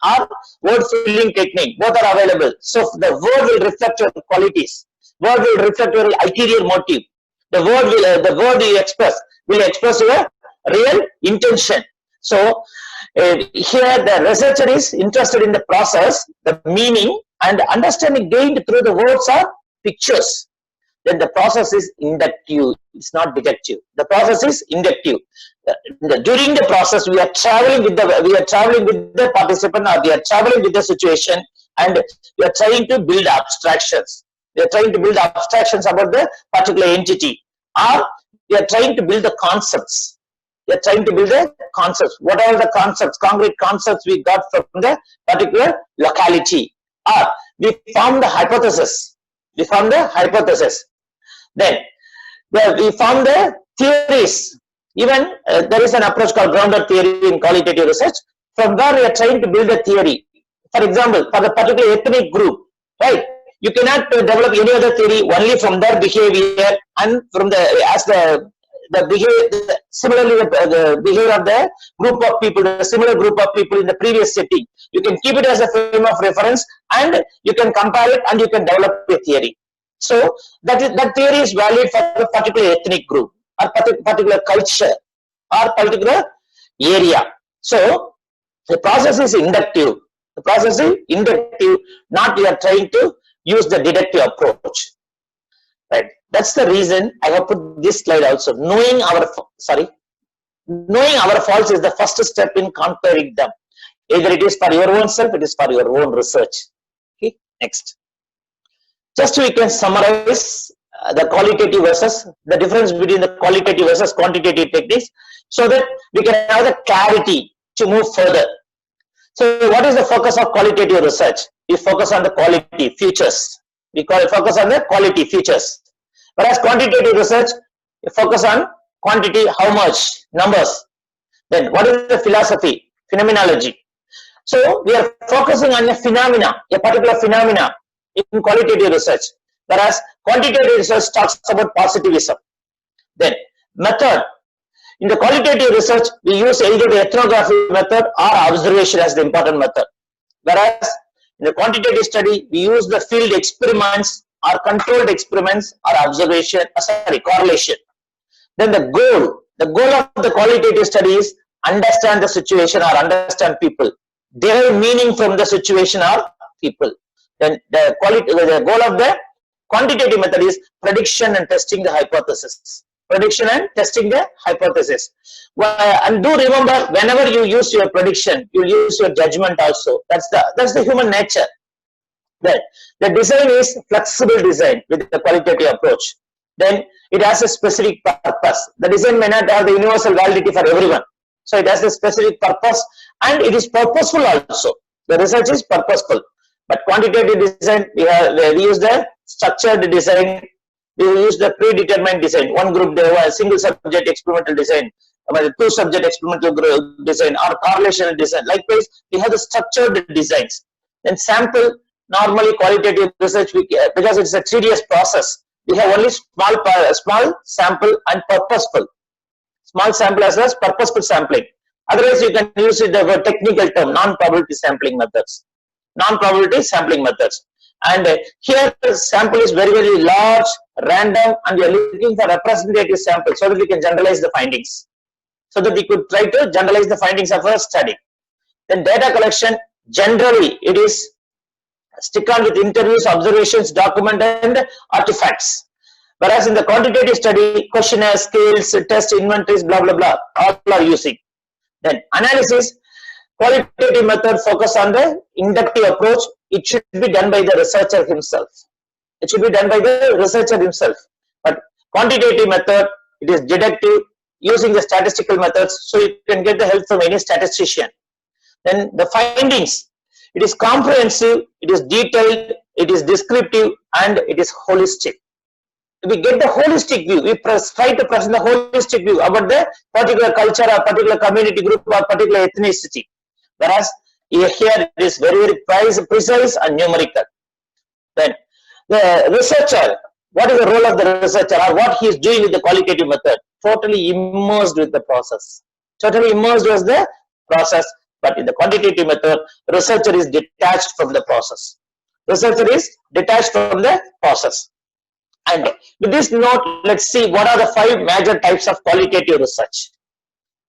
Speaker 2: or word filling technique. Both are available. So the word will reflect your qualities. Word will reflect your ulterior motive. The word you express will express your real intention. So here the researcher is interested in the process, the meaning and understanding gained through the words or pictures. Then the process is inductive. It's not deductive. The process is inductive. During the process, we are traveling with the participant, or we are traveling with the situation, and we are trying to build abstractions. We are trying to build abstractions about the particular entity, or we are trying to build the concepts. We are trying to build the concepts. What are the concepts, concrete concepts we got from the particular locality? Or we form the hypothesis. Then we form the theories. Even there is an approach called grounded theory in qualitative research. From where we are trying to build a theory. For example, for the particular ethnic group, right? You cannot develop any other theory only from their behavior and from the behavior. Similarly, the behavior of the group of people, the similar group of people in the previous setting. You can keep it as a frame of reference, and you can compare it, and you can develop a theory. So that theory is valid for the particular ethnic group, or particular culture, or particular area. So the process is inductive. The process is inductive, not you are trying to use the deductive approach. Right. That's the reason I have put this slide also. Knowing our faults is the first step in conquering them. Either it is for your own self, it is for your own research. Okay. Next. Just we can summarize the qualitative versus the difference between the qualitative versus quantitative techniques, so that we can have the clarity to move further. So what is the focus of qualitative research? We focus on the quality features. We focus on the quality features. Whereas quantitative research, we focus on quantity, how much, numbers. Then what is the philosophy? Phenomenology. So we are focusing on a phenomena, a particular phenomena in qualitative research. Whereas quantitative research talks about positivism. Then method. In the qualitative research, we use either the ethnography method or observation as the important method. Whereas in the quantitative study, we use the field experiments or controlled experiments or observation, correlation. Then the goal of the qualitative study is understand the situation or understand people. Derive meaning from the situation or people. Then the goal of the quantitative method is prediction and testing the hypothesis. Prediction and testing the hypothesis. And do remember, whenever you use your prediction, you use your judgment also. That's the human nature. Then the design is flexible design with the qualitative approach. Then it has a specific purpose. The design may not have the universal validity for everyone. So it has a specific purpose and it is purposeful also. The research is purposeful. But quantitative design, we use the structured design, we use the predetermined design. One group, they have a single subject experimental design, two subject experimental design, or correlational design. Likewise, we have the structured designs. Then sample, normally qualitative research, because it's a tedious process, we have only small sample and purposeful. Small sample as well as purposeful sampling. Otherwise, you can use it the technical term, non-probability sampling methods. Non-probability sampling methods. And here the sample is very, very large, random, and we are looking for representative sample so that we can generalize the findings. So that we could try to generalize the findings of a study. Then data collection, generally it is stick on with interviews, observations, document, and artifacts. Whereas in the quantitative study, questionnaire, scales, test, inventories, blah, blah, blah, all are using. Then analysis, qualitative method focus on the inductive approach. It should be done by the researcher himself. It should be done by the researcher himself. But quantitative method, it is deductive, using the statistical methods, so you can get the help from any statistician. Then the findings, it is comprehensive, it is detailed, it is descriptive, and it is holistic. We get the holistic view. We try to present the holistic view about the particular culture or particular community group or particular ethnicity. Whereas here it is very, very precise and numerical. Then the researcher, what is the role of the researcher or what he is doing with the qualitative method? Totally immersed with the process. Totally immersed with the process. But in the quantitative method, researcher is detached from the process. Researcher is detached from the process. And with this note, let's see what are the 5 major types of qualitative research.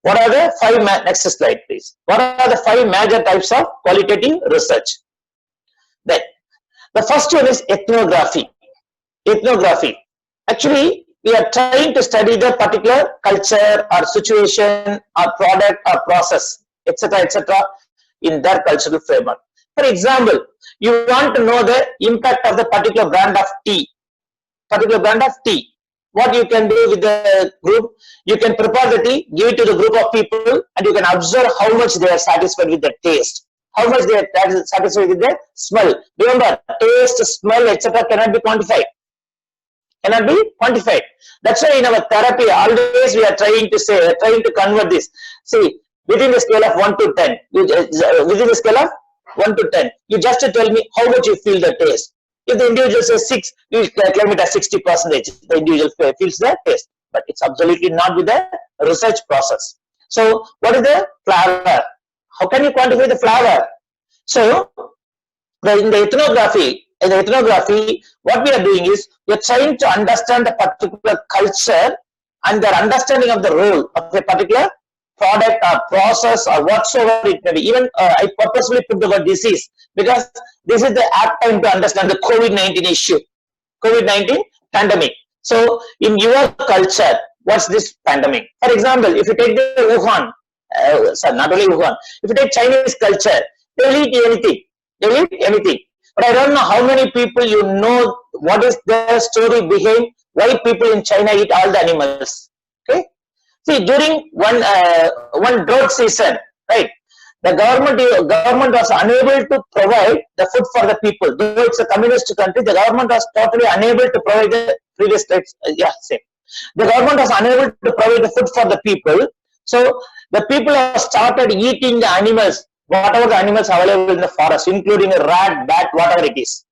Speaker 2: What are the 5, next slide please. What are the 5 major types of qualitative research? Then, the first one is ethnography. Ethnography. Actually, we are trying to study the particular culture or situation or product or process, etc., in their cultural framework. For example, you want to know the impact of the particular brand of tea. What you can do with the group, you can prepare the tea, give it to the group of people, and you can observe how much they are satisfied with the taste, how much they are satisfied with the smell. Remember, taste, smell, etc. cannot be quantified. That's why in our therapy, always we are trying to convert this. See, within the scale of 1 to 10, within the scale of 1 to 10, you just tell me how much you feel the taste. If the individual says 6, you claim it as 60%. The individual feels the taste, but it's absolutely not with the research process. So, what is the flavor? How can you quantify the flavor? So, in the ethnography, what we are doing is we are trying to understand the particular culture and their understanding of the role of a particular product or process or whatsoever it may be. Even I purposely put the word disease because this is the apt time to understand the COVID-19 issue, COVID-19 pandemic. So, in your culture, what's this pandemic? For example, if you take the Wuhan, not only Wuhan, if you take Chinese culture, they will eat anything. But I don't know how many people you know what is the story behind why people in China eat all the animals. Okay. See, during one drought season, right, the government was unable to provide the food for the people. Though it's a communist country, the government was totally unable to provide the previous states. The government was unable to provide the food for the people. So the people have started eating the animals, whatever the animals available in the forest, including a rat, bat, whatever it is.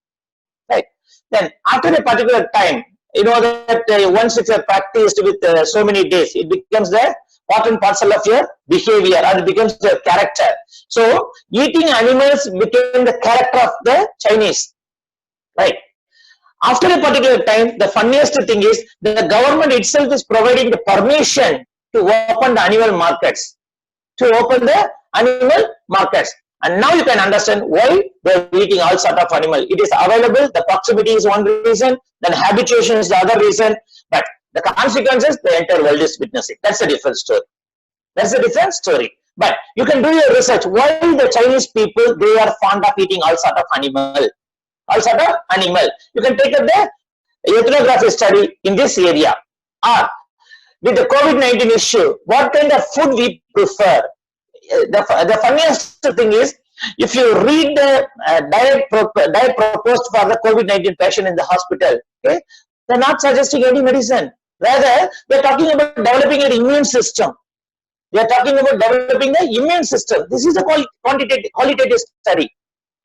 Speaker 2: Right. Then after a particular time, you know that once it's practiced with so many days, it becomes the part and parcel of your behavior and it becomes the character. So eating animals became the character of the Chinese. Right. After a particular time, the funniest thing is the government itself is providing the permission to open the animal markets. And now you can understand why they're eating all sort of animal. It is available, the proximity is one reason, then habituation is the other reason, but the consequences, the entire world is witnessing. That's a different story. But you can do your research. Why the Chinese people, they are fond of eating all sort of animal. You can take up the ethnography study in this area. Or with the COVID-19 issue, what kind of food we prefer. The funniest thing is, if you read the diet proposed for the COVID-19 patient in the hospital, okay, they're not suggesting any medicine. Rather, they're talking about developing an immune system. They are talking about developing the immune system. This is a qualitative study.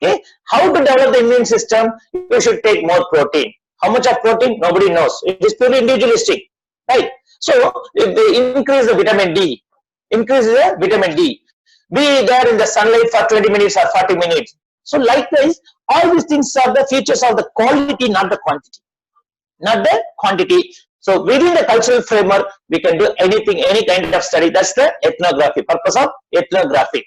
Speaker 2: Okay, how to develop the immune system? You should take more protein. How much of protein? Nobody knows. It is purely individualistic, right? So, if they increase the vitamin D, increase the vitamin D, be there in the sunlight for 20 minutes or 40 minutes. So, likewise, all these things are the features of the quality, not the quantity, not the quantity. So, within the cultural framework, we can do anything, any kind of study. That's the ethnography, purpose of ethnography.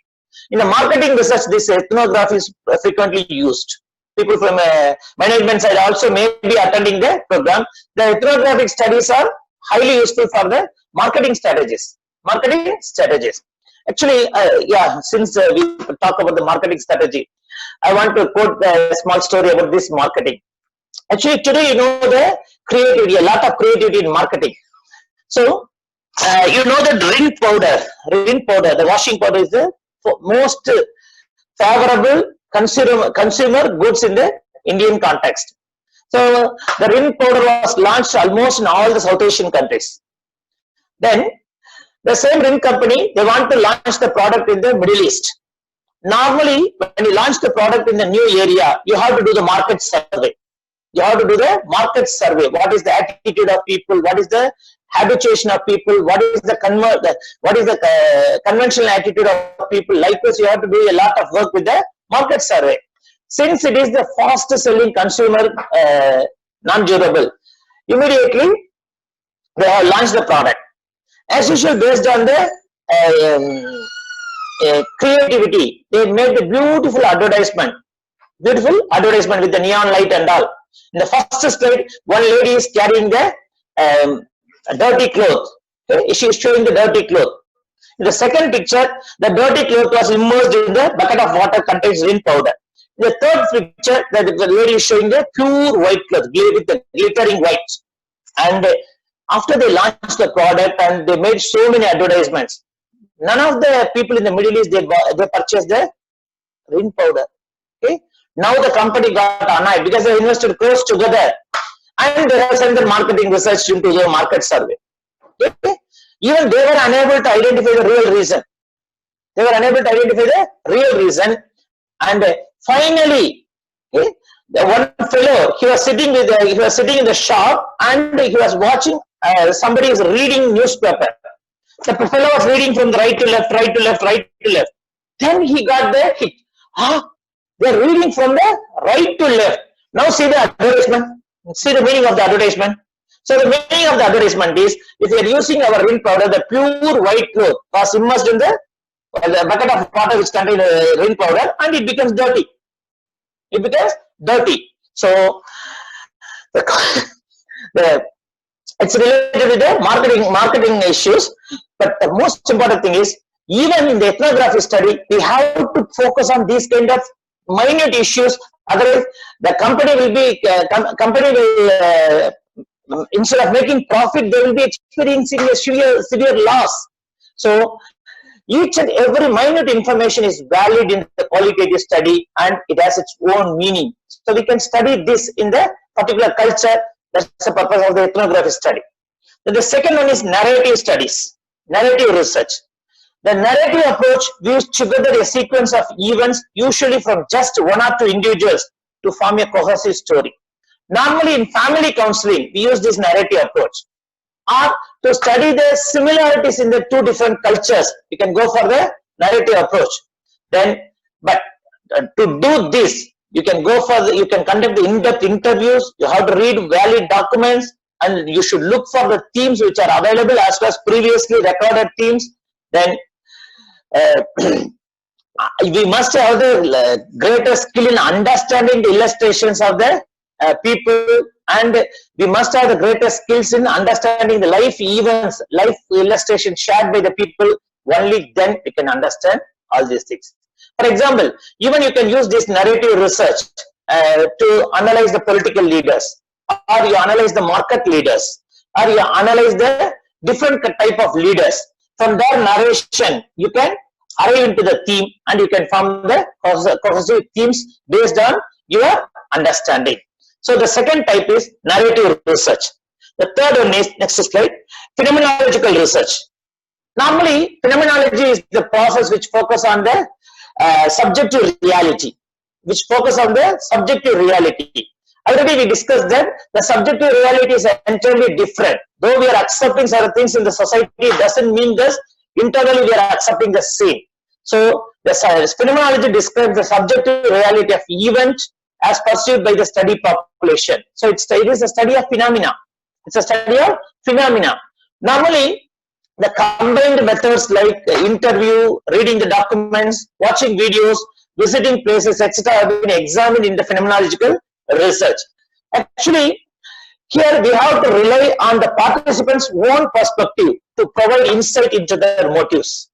Speaker 2: In the marketing research, this ethnography is frequently used. People from management side also may be attending the program. The ethnographic studies are highly useful for the marketing strategies. Marketing strategies. Actually, since we talk about the marketing strategy, I want to quote a small story about this marketing. Actually, today, you know, the creativity, a lot of creativity in marketing. So, you know the rin powder, the washing powder is the most favorable consumer goods in the Indian context. So, the rin powder was launched almost in all the South Asian countries. Then, the same rin company, they want to launch the product in the Middle East. Normally, when you launch the product in the new area, you have to do the market survey. You have to do the market survey. What is the attitude of people? What is the habituation of people? What is the conventional attitude of people? Likewise, you have to do a lot of work with the market survey. Since it is the fastest selling consumer non-durable, immediately they have launched the product. As usual, based on the creativity, they made a beautiful advertisement with the neon light and all. In the first slide, one lady is carrying the dirty cloth. Okay? She is showing the dirty cloth. In the second picture, the dirty cloth was immersed in the bucket of water contains rin powder. In the third picture, the lady is showing the pure white cloth with the glittering white. And after they launched the product and they made so many advertisements, none of the people in the Middle East, they purchased the rin powder. Okay? Now the company got annoyed because they invested crores together and they have sent the marketing research into the market survey. Okay? Even they were unable to identify the real reason. They were unable to identify the real reason. And finally, okay, the one fellow, he was sitting in the shop and he was watching somebody is reading newspaper. The fellow was reading from the right to left, right to left, right to left. Then he got the hit. They're reading from the right to left. Now see the advertisement. See the meaning of the advertisement. So the meaning of the advertisement is, if you are using our rin powder, the pure white cloth was immersed in the bucket of water which contains rin powder, and it becomes dirty. It becomes dirty. So it's related with the marketing issues. But the most important thing is, even in the ethnography study, we have to focus on these kind of minute issues. Otherwise, the company will instead of making profit, they will be experiencing a severe loss. So each and every minute information is valid in the qualitative study, and it has its own meaning. So we can study this in the particular culture. That's the purpose of the ethnography study. Then the second one is narrative studies, narrative research. The narrative approach views together a sequence of events, usually from just one or two individuals, to form a cohesive story. Normally in family counseling, we use this narrative approach. Or to study the similarities in the two different cultures, you can go for the narrative approach. Then, but to do this, you can conduct the in-depth interviews, you have to read valid documents, and you should look for the themes which are available as well as previously recorded themes. Then we must have the greater skill in understanding the illustrations of the people, and we must have the greater skills in understanding the life events, life illustrations shared by the people. Only then we can understand all these things. For example, even you can use this narrative research to analyze the political leaders, or you analyze the market leaders, or you analyze the different type of leaders. From their narration, you can arrive into the theme and you can form the cohesive themes based on your understanding. So the second type is narrative research. The third one is, next slide, phenomenological research. Normally, phenomenology is the process which focus on the subjective reality, Already we discussed that the subjective reality is entirely different. Though we are accepting certain things in the society, it doesn't mean that internally we are accepting the same. So the phenomenology describes the subjective reality of events as perceived by the study population. So it is a study of phenomena. It's a study of phenomena. Normally, the combined methods like interview, reading the documents, watching videos, visiting places, etc. have been examined in the phenomenological research. Actually, here we have to rely on the participants' own perspective to provide insight into their motives.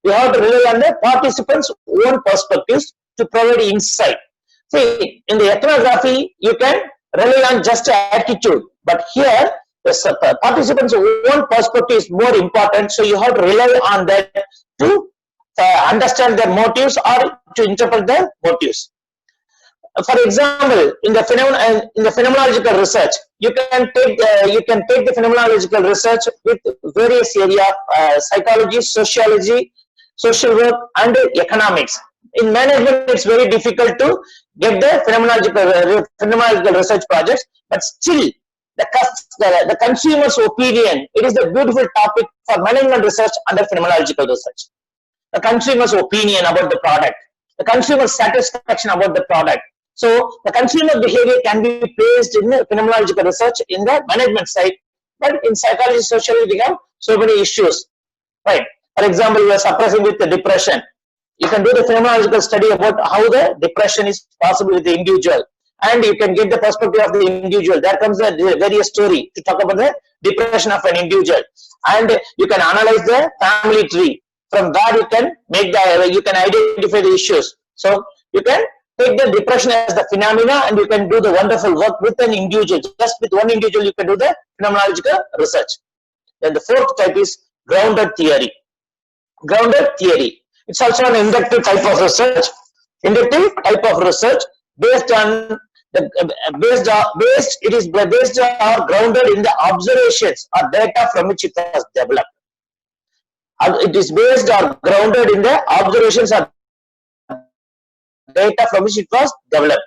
Speaker 2: We have to rely on the participants' own perspectives to provide insight. See, in the ethnography, you can rely on just attitude, but here the participants' own perspective is more important, so you have to rely on that to understand their motives or to interpret their motives. For example, in the phenomenological research, you can take the phenomenological research with various areas: psychology, sociology, social work, and economics. In management, it's very difficult to get the phenomenological research projects, but still, the consumer's opinion, it is a beautiful topic for management research under phenomenological research. The consumer's opinion about the product, the consumer's satisfaction about the product. So the consumer behavior can be placed in the phenomenological research in the management side, but in psychology, sociology, we have so many issues, right? For example, you are suppressing with the depression. You can do the phenomenological study about how the depression is possible with the individual, and you can get the perspective of the individual. There comes a various story to talk about the depression of an individual, and you can analyze the family tree. From that, you can identify the issues. So you can take the depression as the phenomena, and you can do the wonderful work with an individual. Just with one individual, you can do the phenomenological research. Then the fourth type is grounded theory. Grounded theory. It's also an inductive type of research. Inductive type of research based on it is based or grounded in the observations or data from which it was developed. It is based or grounded in the observations or data from which it was developed.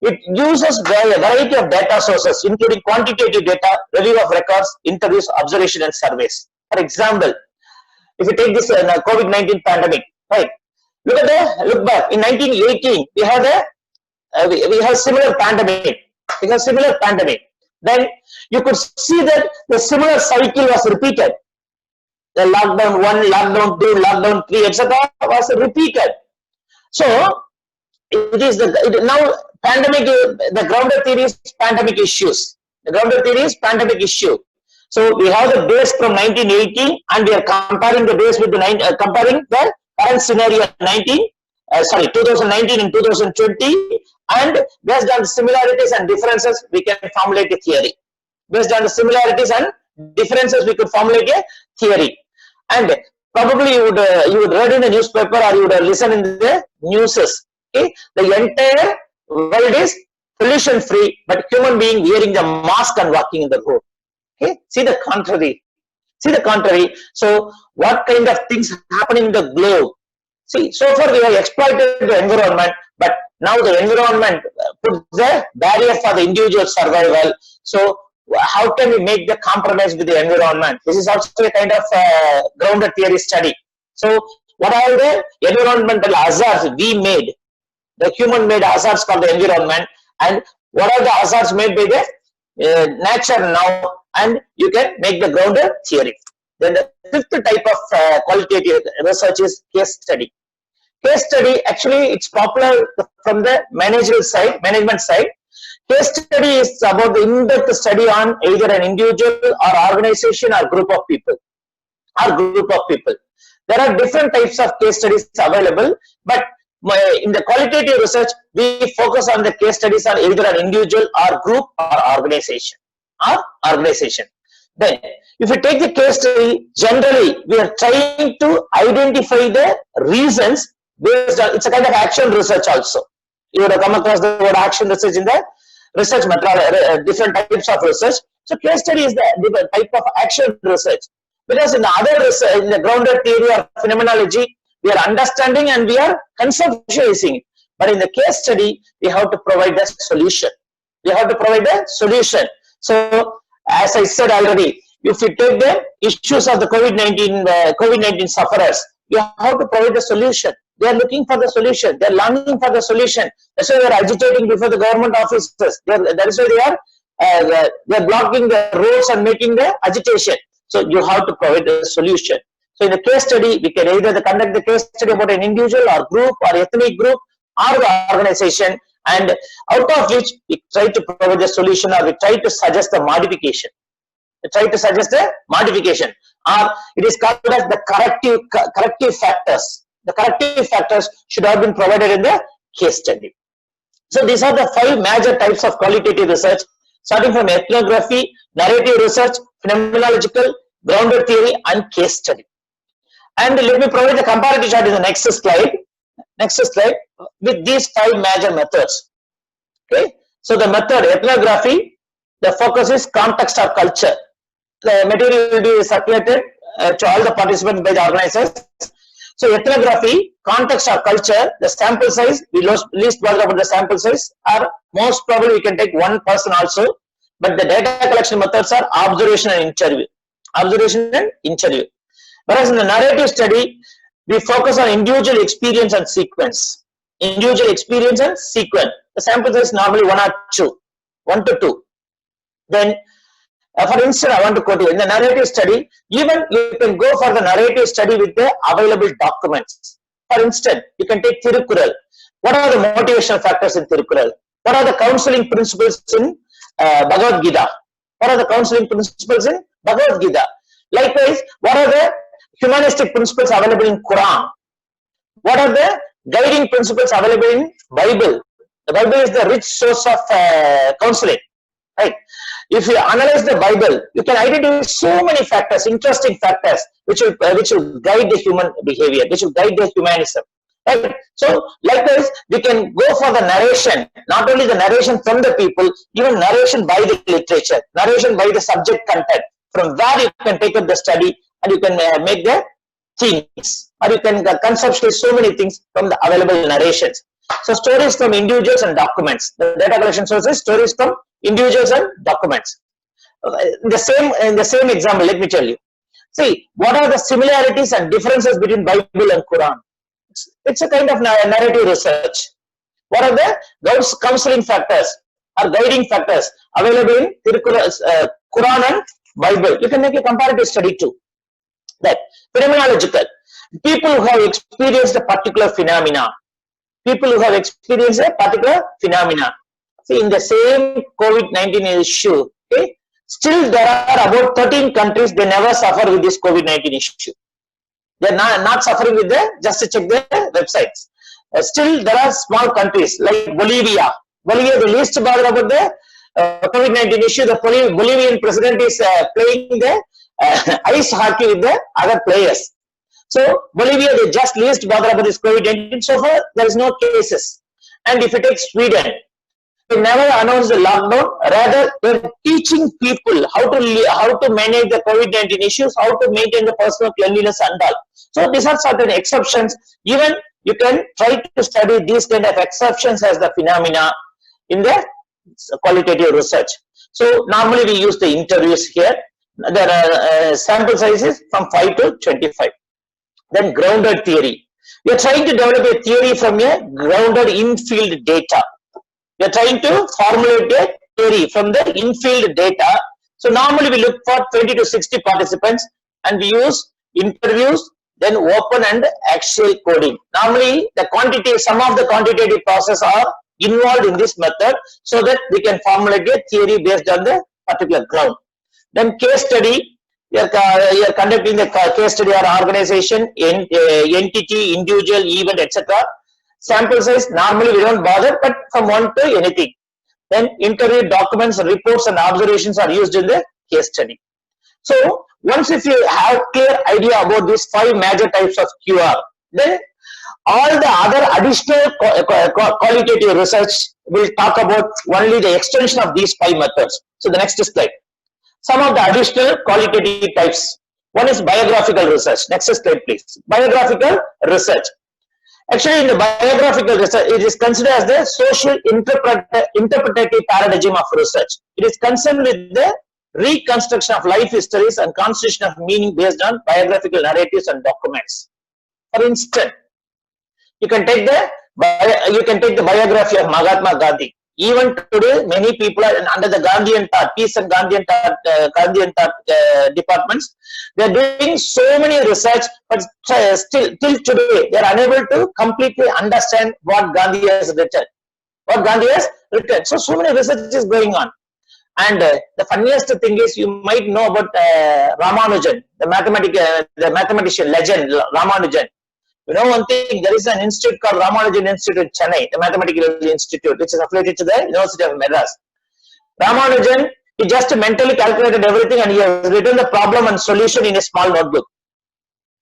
Speaker 2: It uses a variety of data sources, including quantitative data, review of records, interviews, observation, and surveys. For example, if you take this COVID-19 pandemic, right? Look back in 1918, we had a similar pandemic. Then you could see that the similar cycle was repeated. The lockdown 1, lockdown 2, lockdown 3, etc. was repeated. So it is now pandemic. The grounded theory is pandemic issues. The grounded theory is pandemic issue. So we have the base from 1980, and we are comparing the base with the comparing the current scenario 2019 and 2020, and based on the similarities and differences, we can formulate a theory. Based on the similarities and differences, we could formulate a theory. And probably you would read in the newspaper, or you would listen in the news. Okay, the entire world is pollution free, but human being wearing the mask and walking in the road. Okay, see the contrary. So what kind of things happen in the globe? See, so far we have exploited the environment, but now the environment puts the barrier for the individual survival. So how can we make the compromise with the environment? This is also a kind of grounded theory study. So what are the environmental hazards we made? The human made hazards for the environment, and what are the hazards made by the nature now? And you can make the grounded theory. Then the fifth type of qualitative research is case study. Case study, actually, it's popular from the management side. Case study is about the in-depth study on either an individual or organization or group of people. There are different types of case studies available, but in the qualitative research, we focus on the case studies on either an individual or group or organization. Then, if you take the case study, generally we are trying to identify the reasons based on, it's a kind of action research also. You would have come across the word action research in the research method, different types of research. So case study is the type of action research. Because in the other research, in the grounded theory or phenomenology, we are understanding and we are conceptualizing it. But in the case study, we have to provide the solution. We have to provide a solution. So, as I said already, if you take the issues of the COVID-19 sufferers, you have to provide a solution. They are looking for the solution. They are longing for the solution. That's why they are agitating before the government offices. That is why they are blocking the roads and making the agitation. So you have to provide a solution. So in the case study, we can either conduct the case study about an individual or group or ethnic group or the organization, and out of which we try to provide a solution or we try to suggest a modification. We try to suggest a modification, or it is called as the corrective factors. The corrective factors should have been provided in the case study. So these are the 5 major types of qualitative research, starting from ethnography, narrative research, phenomenological, grounded theory, and case study. And let me provide the comparative chart in the next slide. Next slide, with these 5 major methods. Okay, so the method ethnography, the focus is context or culture. The material will be circulated to all the participants by the organizers. So ethnography, context or culture, the sample size, we least bother about the sample size, or most probably we can take one person also, but the data collection methods are observation and interview. Observation and interview. Whereas in the narrative study, we focus on individual experience and sequence. Individual experience and sequence. The sample size is normally 1 or 2, 1 to 2. Then, for instance, I want to quote you, in the narrative study, even you can go for the narrative study with the available documents. For instance, you can take Thirukural. What are the motivational factors in Thirukural? What are the counseling principles in Bhagavad Gita? What are the counseling principles in Bhagavad Gita? Likewise, what are the humanistic principles available in Quran? What are the guiding principles available in Bible? The Bible is the rich source of counseling, right? If you analyze the Bible, you can identify so many factors, interesting factors, which will guide the human behavior, which will guide the humanism. Right? So, likewise, we can go for the narration, not only the narration from the people, even narration by the literature, narration by the subject content. From where you can take up the study and you can make the things, or you can conceptualize so many things from the available narrations. So stories from individuals and documents. The data collection sources, stories from individuals and documents. In the same example, let me tell you. See, what are the similarities and differences between Bible and Quran? It's a kind of narrative research. What are the counseling factors or guiding factors available in Quran and Bible? You can make a comparative study too. That phenomenological. People who have experienced a particular phenomena. People who have experienced a particular phenomena. See, in the same COVID-19 issue, okay, still there are about 13 countries, they never suffer with this COVID-19 issue. They are not suffering with just to check their websites. Still there are small countries like Bolivia. Bolivia, the least bother about the COVID-19 issue. The Bolivian president is playing the ice hockey with the other players. So Bolivia, they just least bother about this COVID-19. So far, there is no cases. And if you take Sweden, they never announced the lockdown. Rather, they're teaching people how to manage the COVID-19 issues, how to maintain the personal cleanliness and all. So these are certain exceptions. Even you can try to study these kind of exceptions as the phenomena in the qualitative research. So normally we use the interviews here. There are sample sizes from 5 to 25. Then grounded theory. We are trying to develop a theory from a grounded in-field data. We are trying to formulate a theory from the in-field data. So normally we look for 20 to 60 participants and we use interviews, then open and actual coding. Normally some of the quantitative processes are involved in this method so that we can formulate a theory based on the particular ground. Then case study. You are conducting the case study or organization, entity, individual, event, etc. Sample size, normally we don't bother, but from 1 to anything. Then interview, documents, reports and observations are used in the case study. So once if you have clear idea about these 5 major types of QR, then all the other additional qualitative research will talk about only the extension of these 5 methods. So the next slide. Some of the additional qualitative types. One is biographical research. Next slide, please. Biographical research. Actually, in the biographical research, it is considered as the social interpretative paradigm of research. It is concerned with the reconstruction of life histories and constitution of meaning based on biographical narratives and documents. For instance, you can take the biography of Mahatma Gandhi. Even today, many people are under the Gandhian thought, peace and Gandhian thought departments. They are doing so many research, but still till today they are unable to completely understand what Gandhi has written. So many research is going on. And the funniest thing is, you might know about Ramanujan, the mathematician legend Ramanujan. You know one thing, there is an institute called Ramanujan Institute in Chennai, the Mathematical Institute, which is affiliated to the University of Madras. Ramanujan, he just mentally calculated everything and he has written the problem and solution in a small notebook.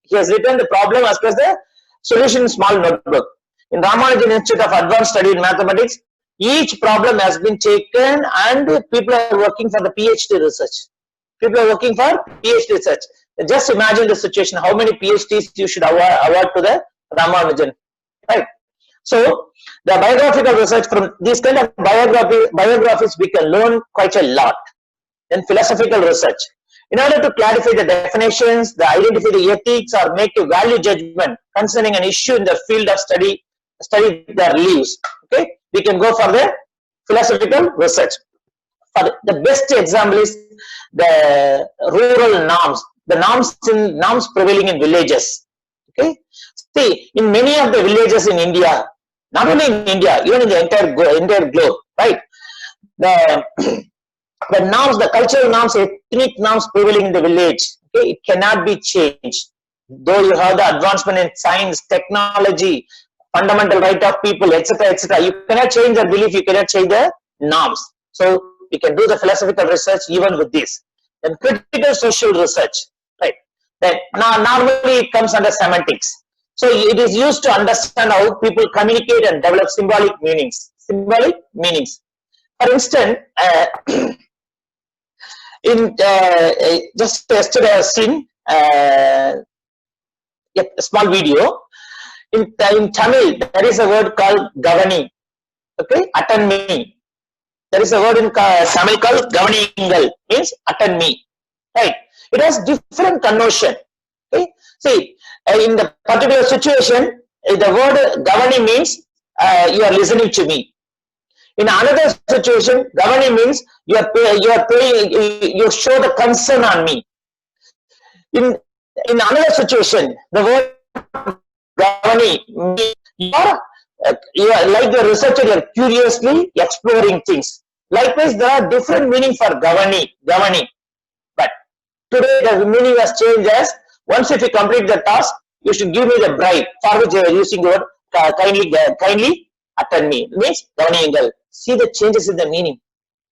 Speaker 2: He has written the problem as well as the solution in a small notebook. In Ramanujan Institute of Advanced Study in Mathematics, each problem has been taken and people are working for the PhD research. Just imagine the situation, how many PhDs you should award to the Ramanujan, right? So the biographical research, from these kind of biographies we can learn quite a lot. Then philosophical research, in order to clarify the definitions, identify the ethics, or make a value judgment concerning an issue in the field of study their lives. Okay, we can go for the philosophical research. The best example is the rural norms, the norms prevailing in villages. Okay, see, in many of the villages in India, not only in India, even in the entire globe, right? The norms, the cultural norms, ethnic norms prevailing in the village, okay, it cannot be changed. Though you have the advancement in science, technology, fundamental right of people, etc., you cannot change the belief, you cannot change the norms. So we can do the philosophical research even with this. Then critical social research, right? That normally it comes under semantics. So it is used to understand how people communicate and develop symbolic meanings. For instance, just yesterday I have seen a small video. In Tamil, there is a word called Gavani. Okay, attend me. There is a word in Tamil called Gavaningal, means attend me. Right? It has different connotation. Okay, see, in the particular situation, the word Gavani means you are listening to me. In another situation, Gavani means you show the concern on me. In another situation, the word Gavani means you are like the researcher, you are curiously exploring things. Likewise, there are different meanings for Gavani. But today the meaning has changed as, once if you complete the task, you should give me the bribe, for which you are using the word kindly attend me. It means Gavaningal. See the changes in the meaning.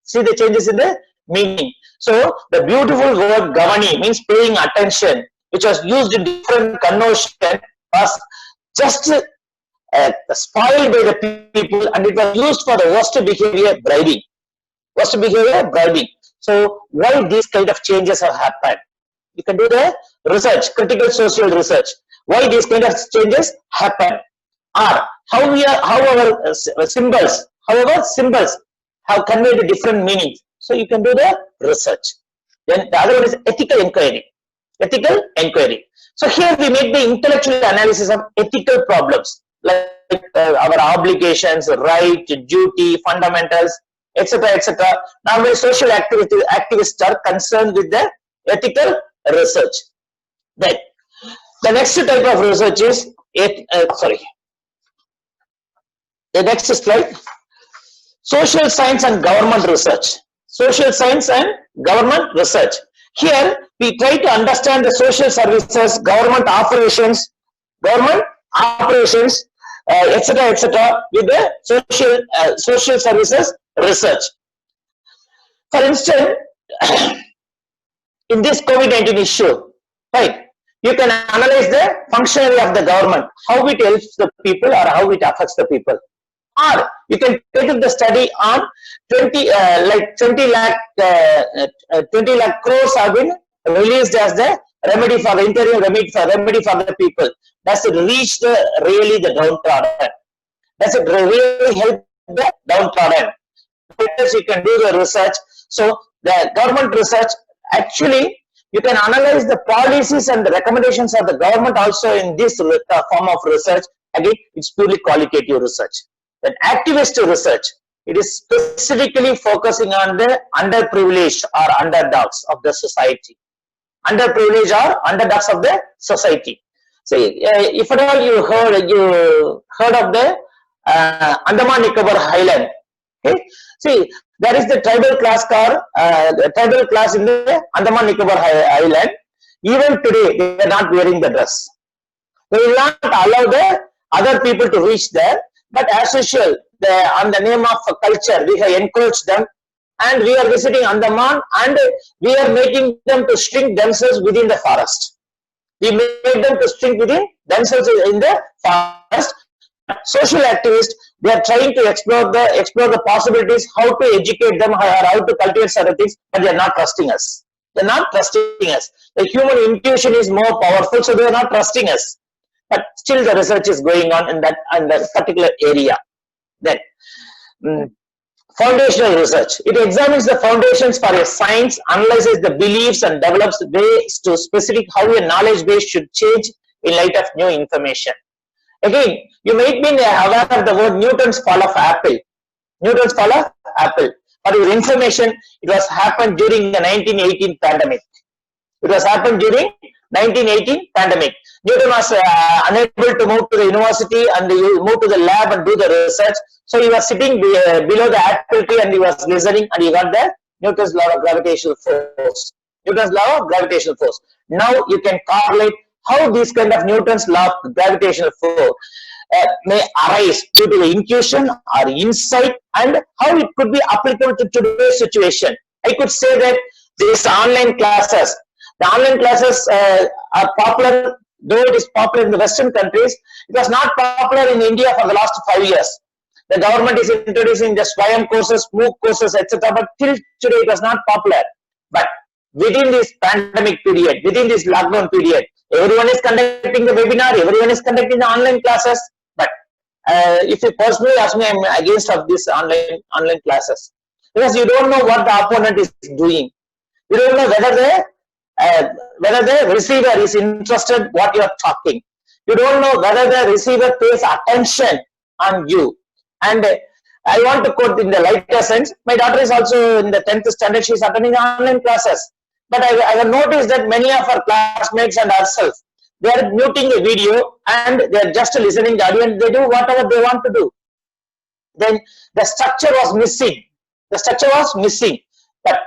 Speaker 2: So the beautiful word Gavani means paying attention, which was used in different connotation, was just spoiled by the people, and it was used for the worst behavior, bribing. So why these kind of changes have happened? You can do the research, critical social research. Why these kind of changes happen? Or how our symbols have conveyed different meanings. So you can do the research. Then the other one is ethical inquiry. So here we make the intellectual analysis of ethical problems, like our obligations, right, duty, fundamentals, etc. Normally social activists are concerned with the ethical research. Then the next type of research is the next slide. Social science and government research. Here we try to understand the social services, government operations, etc. with the social services research. For instance, in this COVID-19 issue, right? You can analyze the functionary of the government, how it helps the people or how it affects the people. Or you can take up the study on 20 lakh crores have been released as the remedy for the interim remedy for the people. Does it reach the really the downtrodden? Does it really help the downtrodden? You can do the research. So the government research, actually you can analyze the policies and the recommendations of the government also in this form of research. Again, it's purely qualitative research. Then activist research, it is specifically focusing on the underprivileged or underdogs of the society. Underprivileged or underdogs of the society. See, if at all you heard of the Andaman Nicobar Island. Okay, see, there is the tribal class in the Andaman Nicobar Island. Even today, they are not wearing the dress. They will not allow the other people to reach there. But as usual, on the name of culture, we have encouraged them, and we are visiting Andaman, and we are making them to shrink themselves within the forest. We made them to shrink within themselves in the forest. Social activists, they are trying to explore the possibilities, how to educate them, how to cultivate certain things, but they are not trusting us. They are not trusting us. The human intuition is more powerful, so they are not trusting us. But still the research is going on in that particular area. Then foundational research. It examines the foundations for a science, analyzes the beliefs and develops ways to specific how a knowledge base should change in light of new information. Again, you might be aware of the word Newton's fall of apple. Newton's fall of apple. For your information, it was happened during the 1918 pandemic. It was happened during 1918 pandemic. Newton was unable to move to the university and move to the lab and do the research. So he was sitting below the apple tree and he was listening, and he got the Newton's law of gravitational force. Newton's law of gravitational force. Now you can correlate how this kind of Newton's law of gravitational force may arise due to the intuition or insight, and how it could be applicable to today's situation. I could say that these online classes, the online classes are popular, though it is popular in the Western countries. It was not popular in India for the last 5 years. The government is introducing the Swayam courses, MOOC courses, etc. But till today it was not popular. But within this pandemic period, within this lockdown period, everyone is conducting the webinar, everyone is conducting the online classes. But if you personally ask me, I'm against of this online classes, because you don't know what the opponent is doing. You don't know whether the receiver is interested what you are talking. You don't know whether the receiver pays attention on you. And I want to quote in the lighter sense. My daughter is also in the 10th standard. She is attending online classes. But I have noticed that many of our classmates and ourselves, they are muting the video and they are just listening the audio, and they do whatever they want to do. Then the structure was missing. The structure was missing. But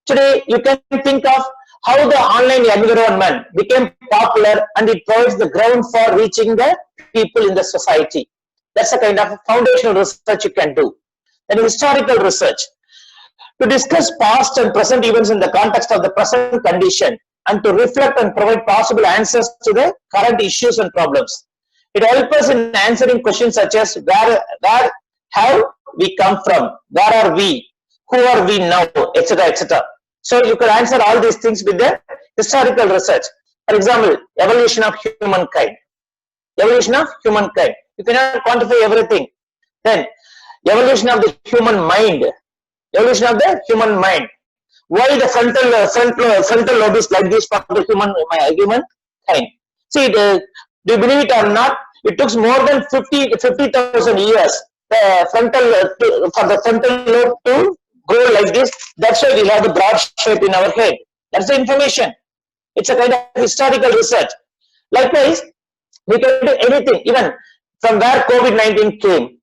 Speaker 2: today you can think of how the online environment became popular, and it provides the ground for reaching the people in the society. That's a kind of foundational research you can do. Then historical research. To discuss past and present events in the context of the present condition, and to reflect and provide possible answers to the current issues and problems. It helps us in answering questions such as where have we come from, where are we, who are we now, etc., etc. So you can answer all these things with the historical research. For example, evolution of humankind. Evolution of humankind. You cannot quantify everything. Then evolution of the human mind. Evolution of the human mind. Why the frontal lobe is like this for the humankind? See, do you believe it or not? It took more than 50,000 years for the frontal lobe to grow like this. That's why we have the broad shape in our head. That's the information. It's a kind of historical research. Likewise, we can do anything, even from where COVID-19 came.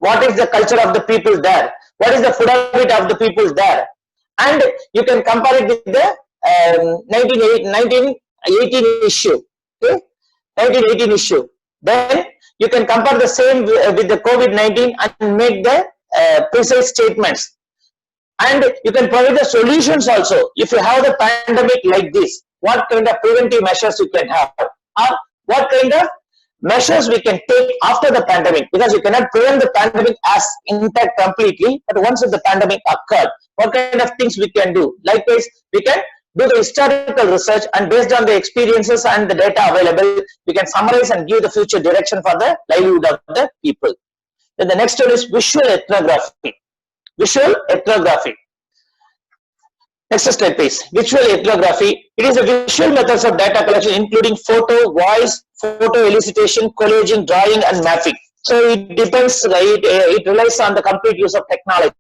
Speaker 2: What is the culture of the people there? What is the food habit of the people there? And you can compare it with the 1918 issue. Okay? 1918 issue. Then you can compare the same with the COVID-19 and make the precise statements. And you can provide the solutions also. If you have the pandemic like this, what kind of preventive measures you can have, or what kind of measures we can take after the pandemic, because you cannot prevent the pandemic as intact completely, but once the pandemic occurred, what kind of things we can do. Likewise, we can do the historical research, and based on the experiences and the data available, we can summarize and give the future direction for the livelihood of the people. Then the next one is visual ethnography. Visual ethnography. Next slide, please. Visual ethnography. It is a visual methods of data collection, including photo, voice, photo elicitation, collaging, drawing, and mapping. So it depends. It relies on the complete use of technology.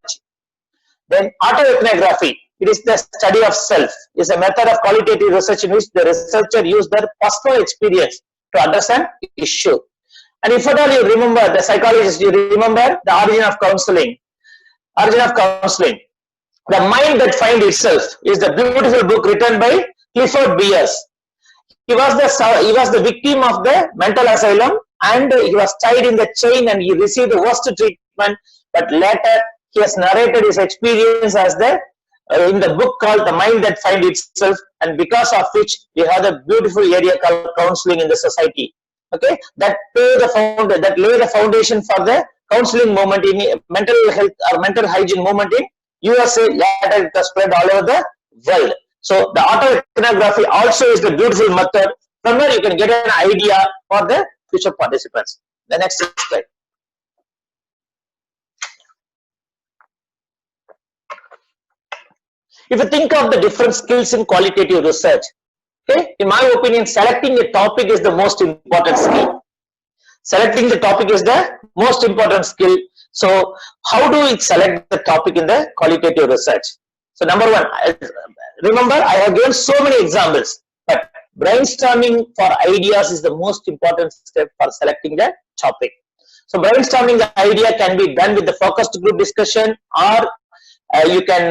Speaker 2: Then autoethnography. It is the study of self. It is a method of qualitative research in which the researcher uses their personal experience to understand the issue. And if at all you remember, the psychologist, you remember the origin of counseling. Origin of counseling. The Mind That Finds Itself is the beautiful book written by Clifford Beers. He was the victim of the mental asylum, and he was tied in the chain and he received the worst treatment. But later he has narrated his experience as in the book called The Mind That Finds Itself, and because of which we have a beautiful area called counseling in the society. Okay, that lay the foundation for the counseling movement in mental health or mental hygiene movement in USA. Later it has spread all over the world. So the autoethnography also is the beautiful method from where you can get an idea for the future participants. The next slide. If you think of the different skills in qualitative research, okay, in my opinion, selecting a topic is the most important skill. Selecting the topic is the most important skill. So how do we select the topic in the qualitative research? So number one, remember I have given so many examples, but brainstorming for ideas is the most important step for selecting the topic. So brainstorming the idea can be done with the focused group discussion, or you can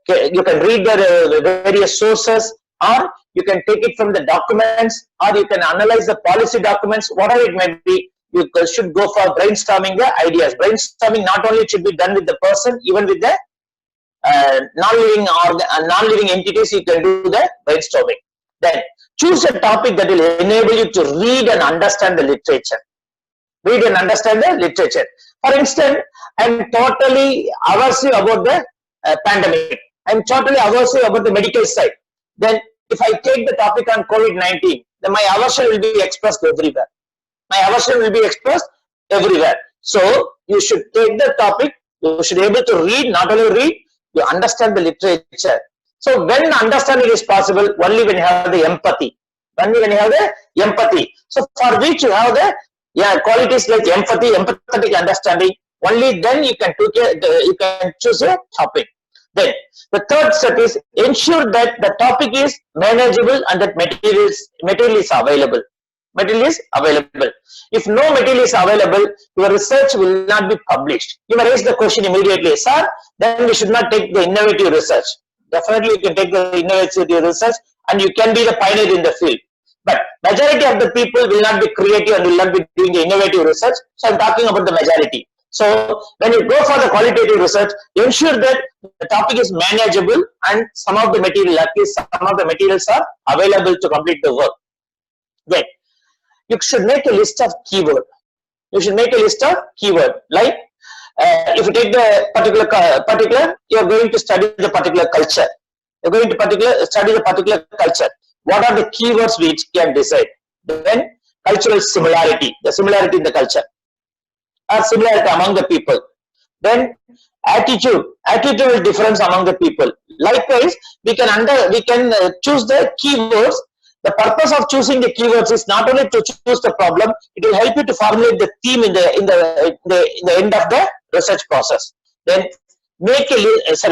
Speaker 2: read the various sources, or you can take it from the documents, or you can analyze the policy documents, whatever it may be. You should go for brainstorming the ideas. Brainstorming not only should be done with the person, even with the non-living entities, you can do the brainstorming. Then choose a topic that will enable you to read and understand the literature. Read and understand the literature. For instance, I am totally aversive about the pandemic. I am totally aversive about the medical side. Then if I take the topic on COVID-19, then my aversion will be expressed everywhere. My aversion will be expressed everywhere. So you should take the topic, you should be able to read, not only read, you understand the literature. So when understanding is possible, only when you have the empathy. Only when you have the empathy. So for which you have the qualities like empathy, empathetic understanding, only then you can choose a topic. Then the third step is ensure that the topic is manageable and that material is available. Material is available. If no material is available, your research will not be published. You may raise the question immediately, sir, then we should not take the innovative research. Definitely you can take the innovative research and you can be the pioneer in the field. But majority of the people will not be creative and will not be doing the innovative research. So I'm talking about the majority. So when you go for the qualitative research, ensure that the topic is manageable and some of the material, at least some of the materials are available to complete the work. Then you should make a list of keyword. You should make a list of keyword. Like if you take the particular, you are going to study the particular culture. You're going to study the particular culture. What are the keywords which can decide? Then cultural similarity, the similarity in the culture, or similarity among the people. Then attitudinal difference among the people. Likewise, we can choose the keywords. The purpose of choosing the keywords is not only to choose the problem; it will help you to formulate the theme in the end of the research process. Then make a list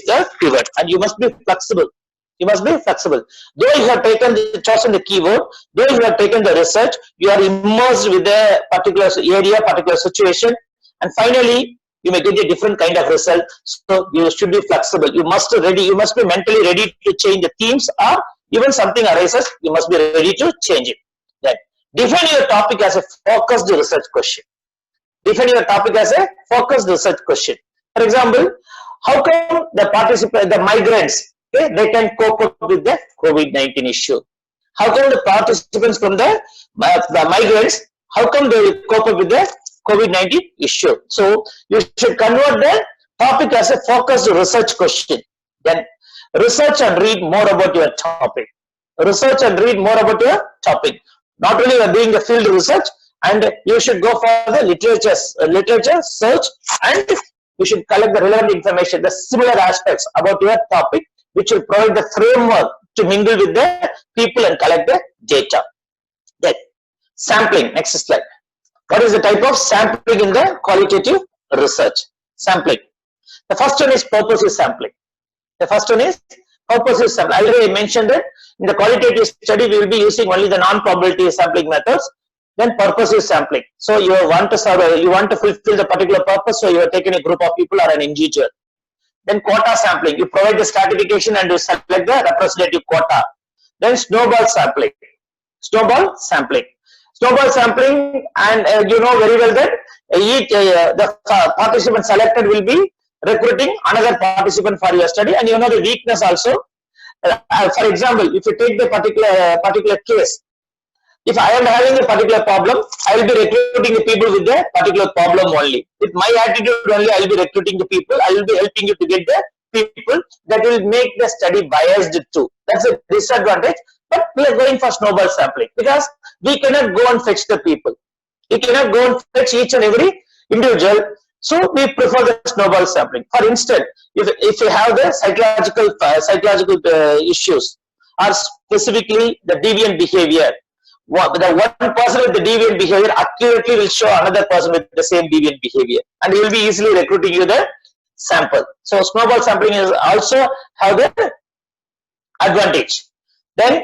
Speaker 2: of keywords, and you must be flexible. You must be flexible. Though you have chosen the keyword, though you have taken the research, you are immersed with a particular area, particular situation, and finally you may get a different kind of result. So you should be flexible. You must be mentally ready to change the themes, or even something arises, you must be ready to change it. Then define your topic as a focused research question. Define your topic as a focused research question. For example, How come the migrants, okay, they can cope up with the COVID-19 issue? How come the participants from the migrants, how come they will cope up with the COVID-19 issue? So you should convert the topic as a focused research question. Then research and read more about your topic. Research and read more about your topic. Not only you are doing the field research, and you should go for the literature search, and you should collect the relevant information, the similar aspects about your topic, which will provide the framework to mingle with the people and collect the data. Then sampling, next slide. What is the type of sampling in the qualitative research? Sampling. The first one is purposive sampling. The first one is purposive sampling. I already mentioned that in the qualitative study we will be using only the non-probability sampling methods. Then purposive sampling. So you want to fulfill the particular purpose, so you are taking a group of people or an individual. Then quota sampling. You provide the stratification and you select the representative quota. Then snowball sampling. Snowball sampling. Snowball sampling, and you know very well that the participant selected will be recruiting another participant for your study, and you know the weakness also. For example, if you take the particular case, if I am having a particular problem, I will be recruiting the people with the particular problem only. With my attitude only, I will be recruiting the people. I will be helping you to get the people that will make the study biased too. That's a disadvantage. But we are going for snowball sampling because we cannot go and fetch the people. We cannot go and fetch each and every individual. So we prefer the snowball sampling. For instance, if you have the psychological issues, or specifically the deviant behavior, the one person with the deviant behavior accurately will show another person with the same deviant behavior, and he will be easily recruiting you the sample. So snowball sampling is also have the advantage. Then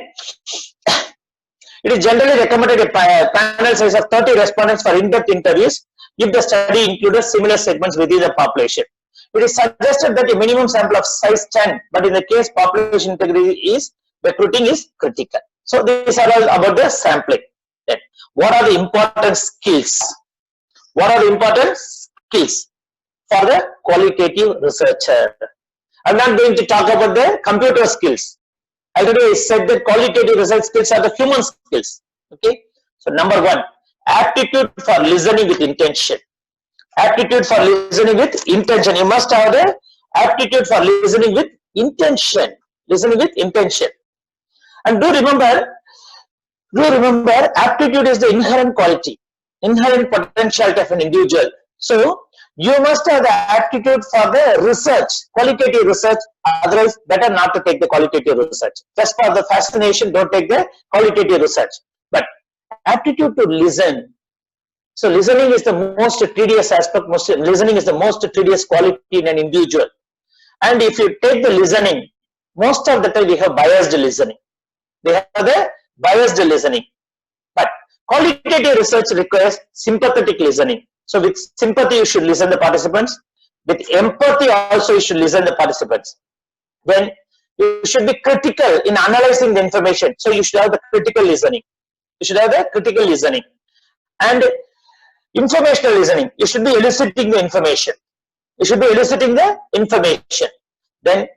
Speaker 2: it is generally recommended a panel size of 30 respondents for in-depth interviews if the study included similar segments within the population. It is suggested that a minimum sample of size 10, but in the case population integrity is recruiting is critical. So these are all about the sampling. Then what are the important skills? What are the important skills for the qualitative researcher? I'm not going to talk about the computer skills. I already said that qualitative research skills are the human skills. Okay. So number one, aptitude for listening with intention. Aptitude for listening with intention. You must have the aptitude for listening with intention. Listening with intention. And do remember, aptitude is the inherent quality, inherent potentiality of an individual. So you must have the aptitude for the research, qualitative research. Otherwise, better not to take the qualitative research. Just for the fascination, don't take the qualitative research. But aptitude to listen. So listening is the most tedious aspect. Listening is the most tedious quality in an individual. And if you take the listening, most of the time we have biased listening. They have the biased listening. But qualitative research requires sympathetic listening. So with sympathy, you should listen to the participants. With empathy also, you should listen to the participants. Then you should be critical in analyzing the information. So you should have the critical listening. You should have the critical listening. And informational listening. You should be eliciting the information. You should be eliciting the information. Then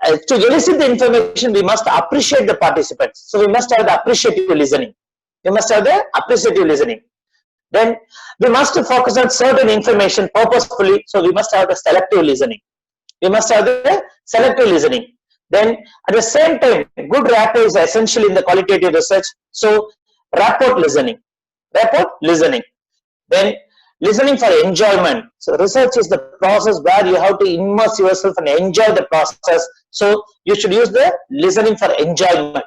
Speaker 2: to elicit the information, we must appreciate the participants. So we must have the appreciative listening. We must have the appreciative listening. Then we must focus on certain information purposefully. So we must have the selective listening. We must have the selective listening. Then at the same time, good rapport is essential in the qualitative research. So rapport listening. Rapport listening. Then listening for enjoyment. So research is the process where you have to immerse yourself and enjoy the process. So you should use the listening for enjoyment.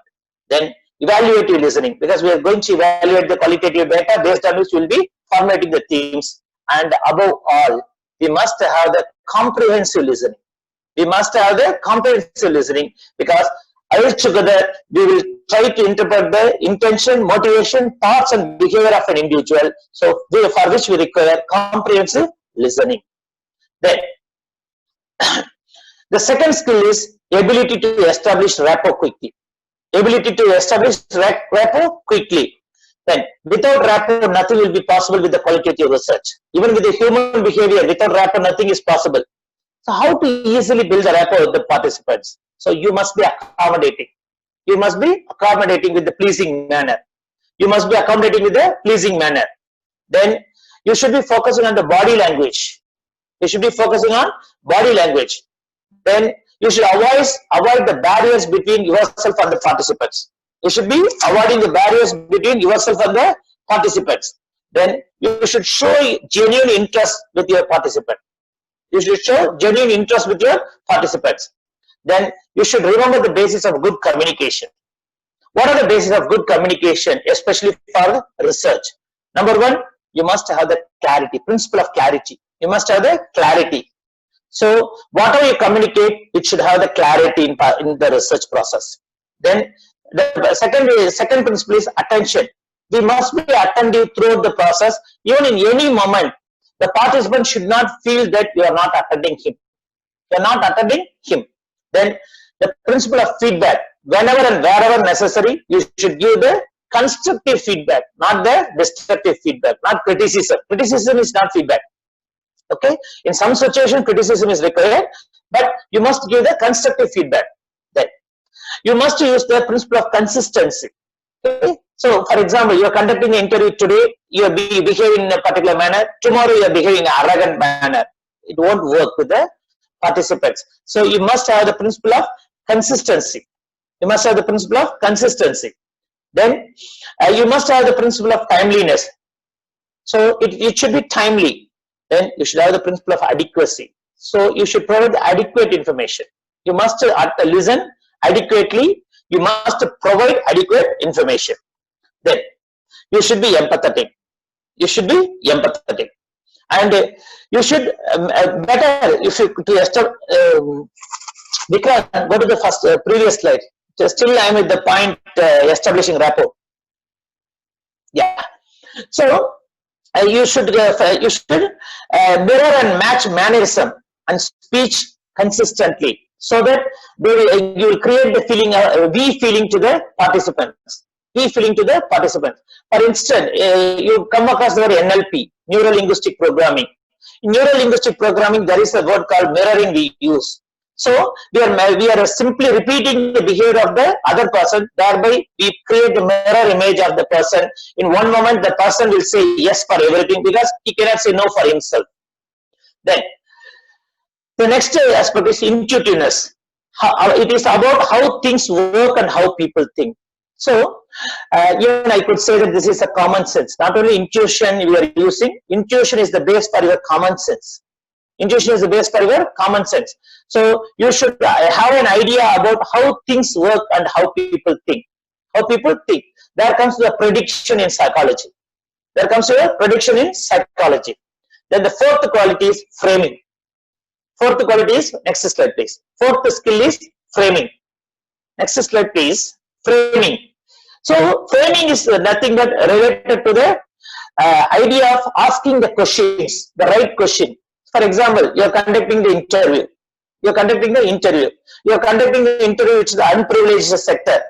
Speaker 2: Then evaluative listening, because we are going to evaluate the qualitative data based on which we will be formatting the themes. And above all, we must have the comprehensive listening. We must have the comprehensive listening, because altogether we will try to interpret the intention, motivation, thoughts and behavior of an individual. So for which we require comprehensive listening. Then the second skill is ability to establish rapport quickly. Ability to establish rapport quickly. Then without rapport, nothing will be possible with the qualitative research. Even with the human behavior, without rapport, nothing is possible. So how to easily build a rapport with the participants? So you must be accommodating. You must be accommodating with the pleasing manner. You must be accommodating with the pleasing manner. Then you should be focusing on the body language. You should be focusing on body language. Then you should avoid the barriers between yourself and the participants. You should be avoiding the barriers between yourself and the participants. Then you should show genuine interest with your participant. You should show genuine interest with your participants. Then you should remember the basis of good communication. What are the basis of good communication, especially for research? Number one, you must have the clarity, principle of clarity. You must have the clarity. So whatever you communicate, it should have the clarity in the research process. Then the second principle is attention. We must be attentive throughout the process. Even in any moment, the participant should not feel that you are not attending him. You are not attending him. Then the principle of feedback. Whenever and wherever necessary, you should give the constructive feedback, not the destructive feedback, not criticism. Criticism is not feedback. Okay, in some situation criticism is required, but you must give the constructive feedback. Then you must use the principle of consistency. Okay? So for example, you are conducting an interview today, you are behaving in a particular manner, tomorrow you are behaving in an arrogant manner. It won't work with the participants. So you must have the principle of consistency. You must have the principle of consistency. Then you must have the principle of timeliness. So it should be timely. Then you should have the principle of adequacy. So you should provide adequate information. You must listen adequately. You must provide adequate information. Then you should be empathetic. You should be empathetic. And you should better, if you because go to the first previous slide. Still I am at the point establishing rapport. Yeah. So you should mirror and match mannerism and speech consistently, so that you will create the feeling, we feeling to the participants. We feeling to the participants. For instance, you come across the word NLP, neuro linguistic programming. In neuro linguistic programming, there is a word called mirroring we use. So we are simply repeating the behavior of the other person, thereby we create the mirror image of the person. In one moment the person will say yes for everything because he cannot say no for himself. Then the next aspect is intuitiveness. It is about how things work and how people think. So even I could say that this is a common sense. Not only intuition we are using, intuition is the base for your common sense. Intuition is the base for your common sense. So you should have an idea about how things work and how people think. How people think. There comes the prediction in psychology. There comes to a prediction in psychology. Then the fourth quality is framing. Fourth quality is, next slide please. Fourth skill is framing. Next slide please. Framing. So framing is nothing but related to the idea of asking the questions, the right question. For example, you are conducting the interview. You are conducting the interview. You are conducting the interview which is the unprivileged sector.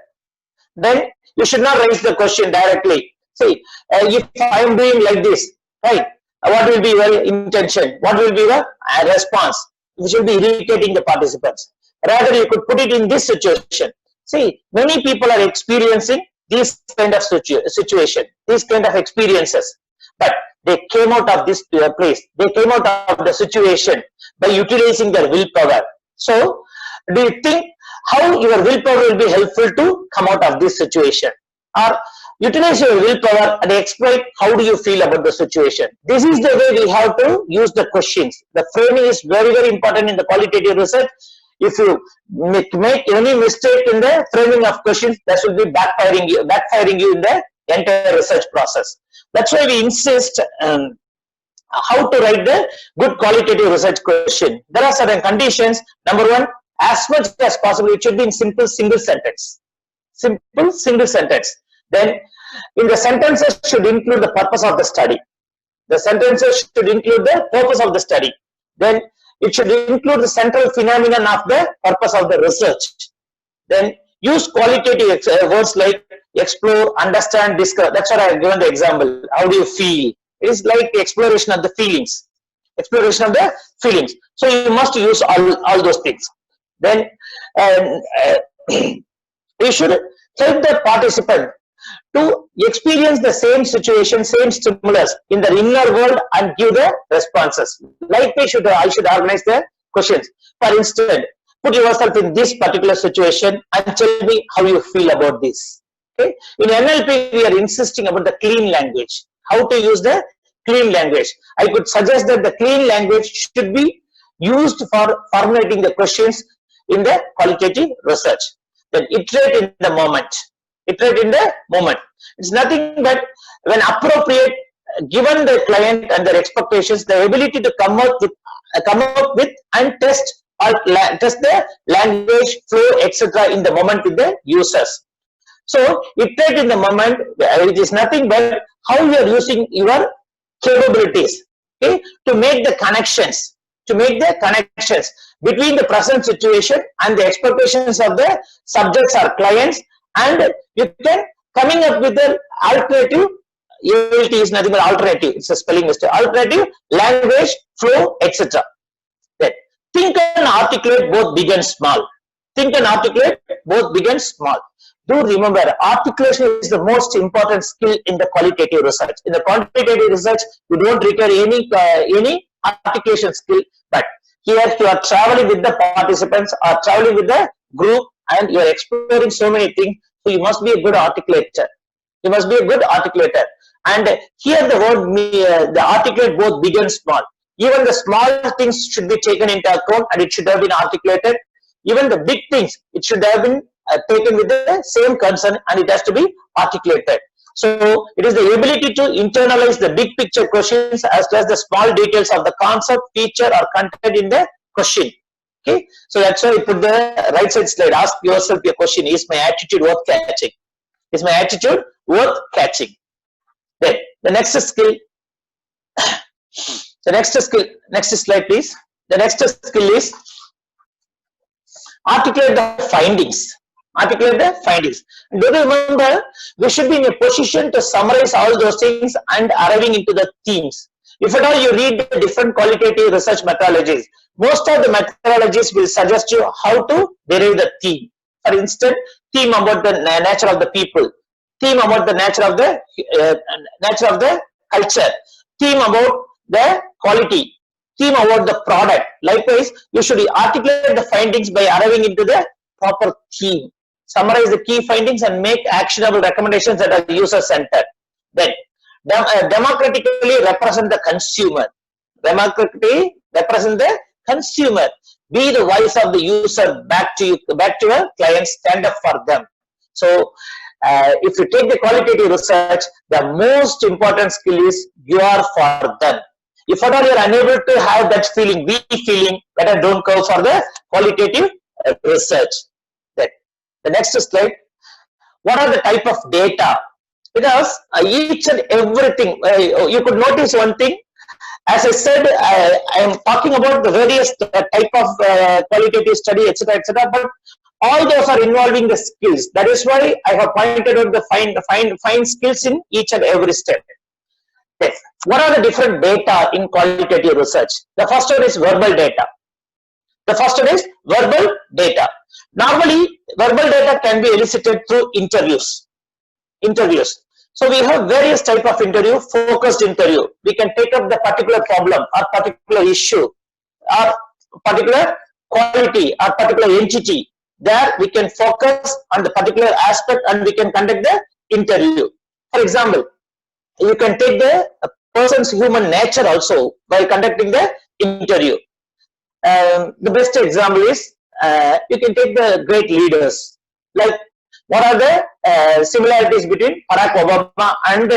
Speaker 2: Then you should not raise the question directly. See, if I am doing like this, right? What will be your intention? What will be the response? Which will be irritating the participants. Rather, you could put it in this situation. See, many people are experiencing this kind of situation, these kind of experiences, but they came out of this place. They came out of the situation by utilizing their willpower. So, do you think how your willpower will be helpful to come out of this situation? Or utilize your willpower and exploit how do you feel about the situation. This is the way we have to use the questions. The framing is very, very important in the qualitative research. If you make any mistake in the framing of questions, that will be backfiring you in the entire research process. That's why we insist how to write the good qualitative research question. There are certain conditions. Number one, as much as possible, it should be in simple single sentence. Simple single sentence. Then, in the sentences should include the purpose of the study. The sentences should include the purpose of the study. Then, it should include the central phenomenon of the purpose of the research. Then, use qualitative words like explore, understand, discover. That's what I have given the example. How do you feel? It is like the exploration of the feelings. exploration of the feelings. So you must use all those things. Then you should help the participant to experience the same situation, same stimulus in the inner world and give the responses. Like I should organize the questions. For instance, put yourself in this particular situation and tell me how you feel about this. Okay? In NLP, we are insisting about the clean language. How to use the clean language. I could suggest that the clean language should be used for formulating the questions in the qualitative research. Then iterate in the moment. Iterate in the moment. It's nothing but when appropriate, given the client and their expectations, the ability to come up with and test the language flow, etc. in the moment with the users. So iterate in the moment, it is nothing but how you are using your capabilities, okay, to make the connections, between the present situation and the expectations of the subjects or clients, and you can coming up with an alternative. ALT is nothing but alternative. It's a spelling mistake. Alternative language flow, etc. Then think and articulate both big and small. Think and articulate both big and small. Do remember, articulation is the most important skill in the qualitative research. In the quantitative research, you don't require any articulation skill, but here you are traveling with the participants, or traveling with the group, and you are exploring so many things. So you must be a good articulator. You must be a good articulator. And here the word, the articulate both big and small. Even the small things should be taken into account, and it should have been articulated. Even the big things, it should have been taken with the same concern, and it has to be articulated. So it is the ability to internalize the big picture questions as well as the small details of the concept, feature, or content in the question. Okay, so that's why I put the right side slide. Ask yourself your question: is my attitude worth catching? Is my attitude worth catching? Then the next skill. Next slide, please. The next skill is articulate the findings. Articulate the findings. And do remember, we should be in a position to summarize all those things and arriving into the themes. If at all you read the different qualitative research methodologies, most of the methodologies will suggest you how to derive the theme. For instance, theme about the nature of the people, theme about the nature of the culture, theme about the quality, theme about the product. Likewise, you should articulate the findings by arriving into the proper theme. Summarize the key findings and make actionable recommendations that are user-centered. Then, democratically represent the consumer. Democratically represent the consumer. Be the voice of the user back to your clients. Stand up for them. So, if you take the qualitative research, the most important skill is you are for them. If at all you are unable to have that feeling, weak feeling, better don't go for the qualitative research. Then the next slide. What are the type of data? Because each and everything, you could notice one thing. As I said, I am talking about the various type of qualitative study, etc., etc. But all those are involving the skills. That is why I have pointed out the fine skills in each and every step. Yes. What are the different data in qualitative research? The first one is verbal data. Normally, verbal data can be elicited through interviews. So we have various type of interview, focused interview. We can take up the particular problem or particular issue or particular quality or particular entity. There we can focus on the particular aspect and we can conduct the interview. For example, you can take the person's human nature also by conducting the interview. The best example is you can take the great leaders. Like, what are the similarities between Barack Obama and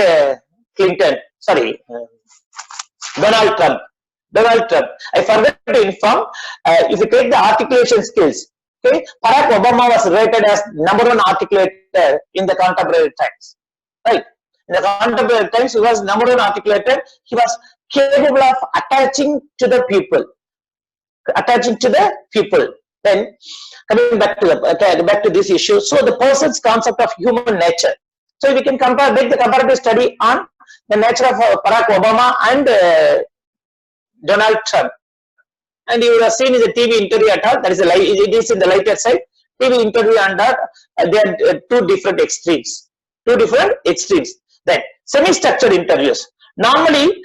Speaker 2: Donald Trump? I forgot to inform, if you take the articulation skills, okay, Barack Obama was rated as #1 articulator in the contemporary times. Right? In the contemporary times, he was #1 articulator. He was capable of attaching to the people. Then coming back to this issue, so the person's concept of human nature. So we can make the comparative study on the nature of Barack Obama and Donald Trump. And you would have seen in the TV interview at all, that is it is in the lighter side. TV interview and that they are two different extremes. Then semi-structured interviews. Normally,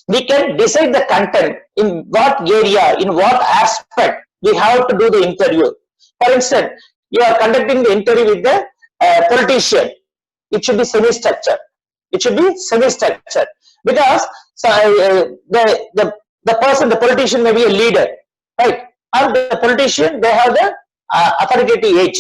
Speaker 2: we can decide the content in what area, in what aspect we have to do the interview. For instance, you are conducting the interview with the politician. It should be semi-structured. Because the politician may be a leader, right? And the politician, they have the authoritative age.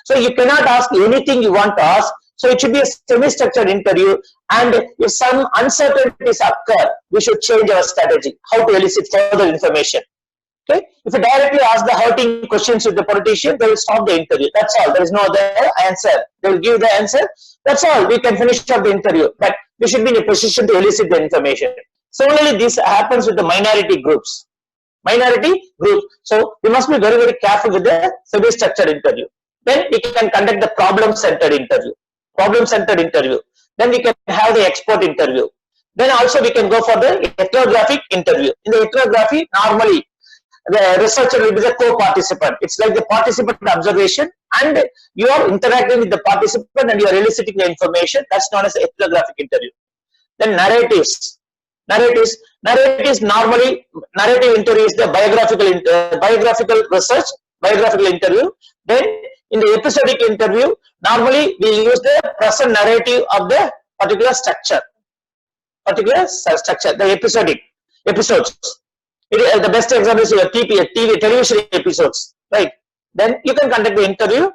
Speaker 2: So you cannot ask anything you want to ask. So it should be a semi-structured interview. And if some uncertainties occur, we should change our strategy, how to elicit further information. Okay? If you directly ask the hurting questions with the politician, they will stop the interview. That's all. There is no other answer. They will give the answer. That's all. We can finish up the interview. But we should be in a position to elicit the information. Similarly, this happens with the minority groups. So we must be very, very careful with the semi-structured interview. Then we can conduct the problem-centered interview. Then we can have the expert interview. Then also we can go for the ethnographic interview. In the ethnography, normally the researcher will be the co-participant. It's like the participant observation, and you are interacting with the participant and you are eliciting the information. That's known as the ethnographic interview. Then narratives normally, narrative interview is the biographical interview. Then in the episodic interview, normally we use the present narrative of the particular structure, the episodes. The best example is your television episodes, right? Then you can conduct the interview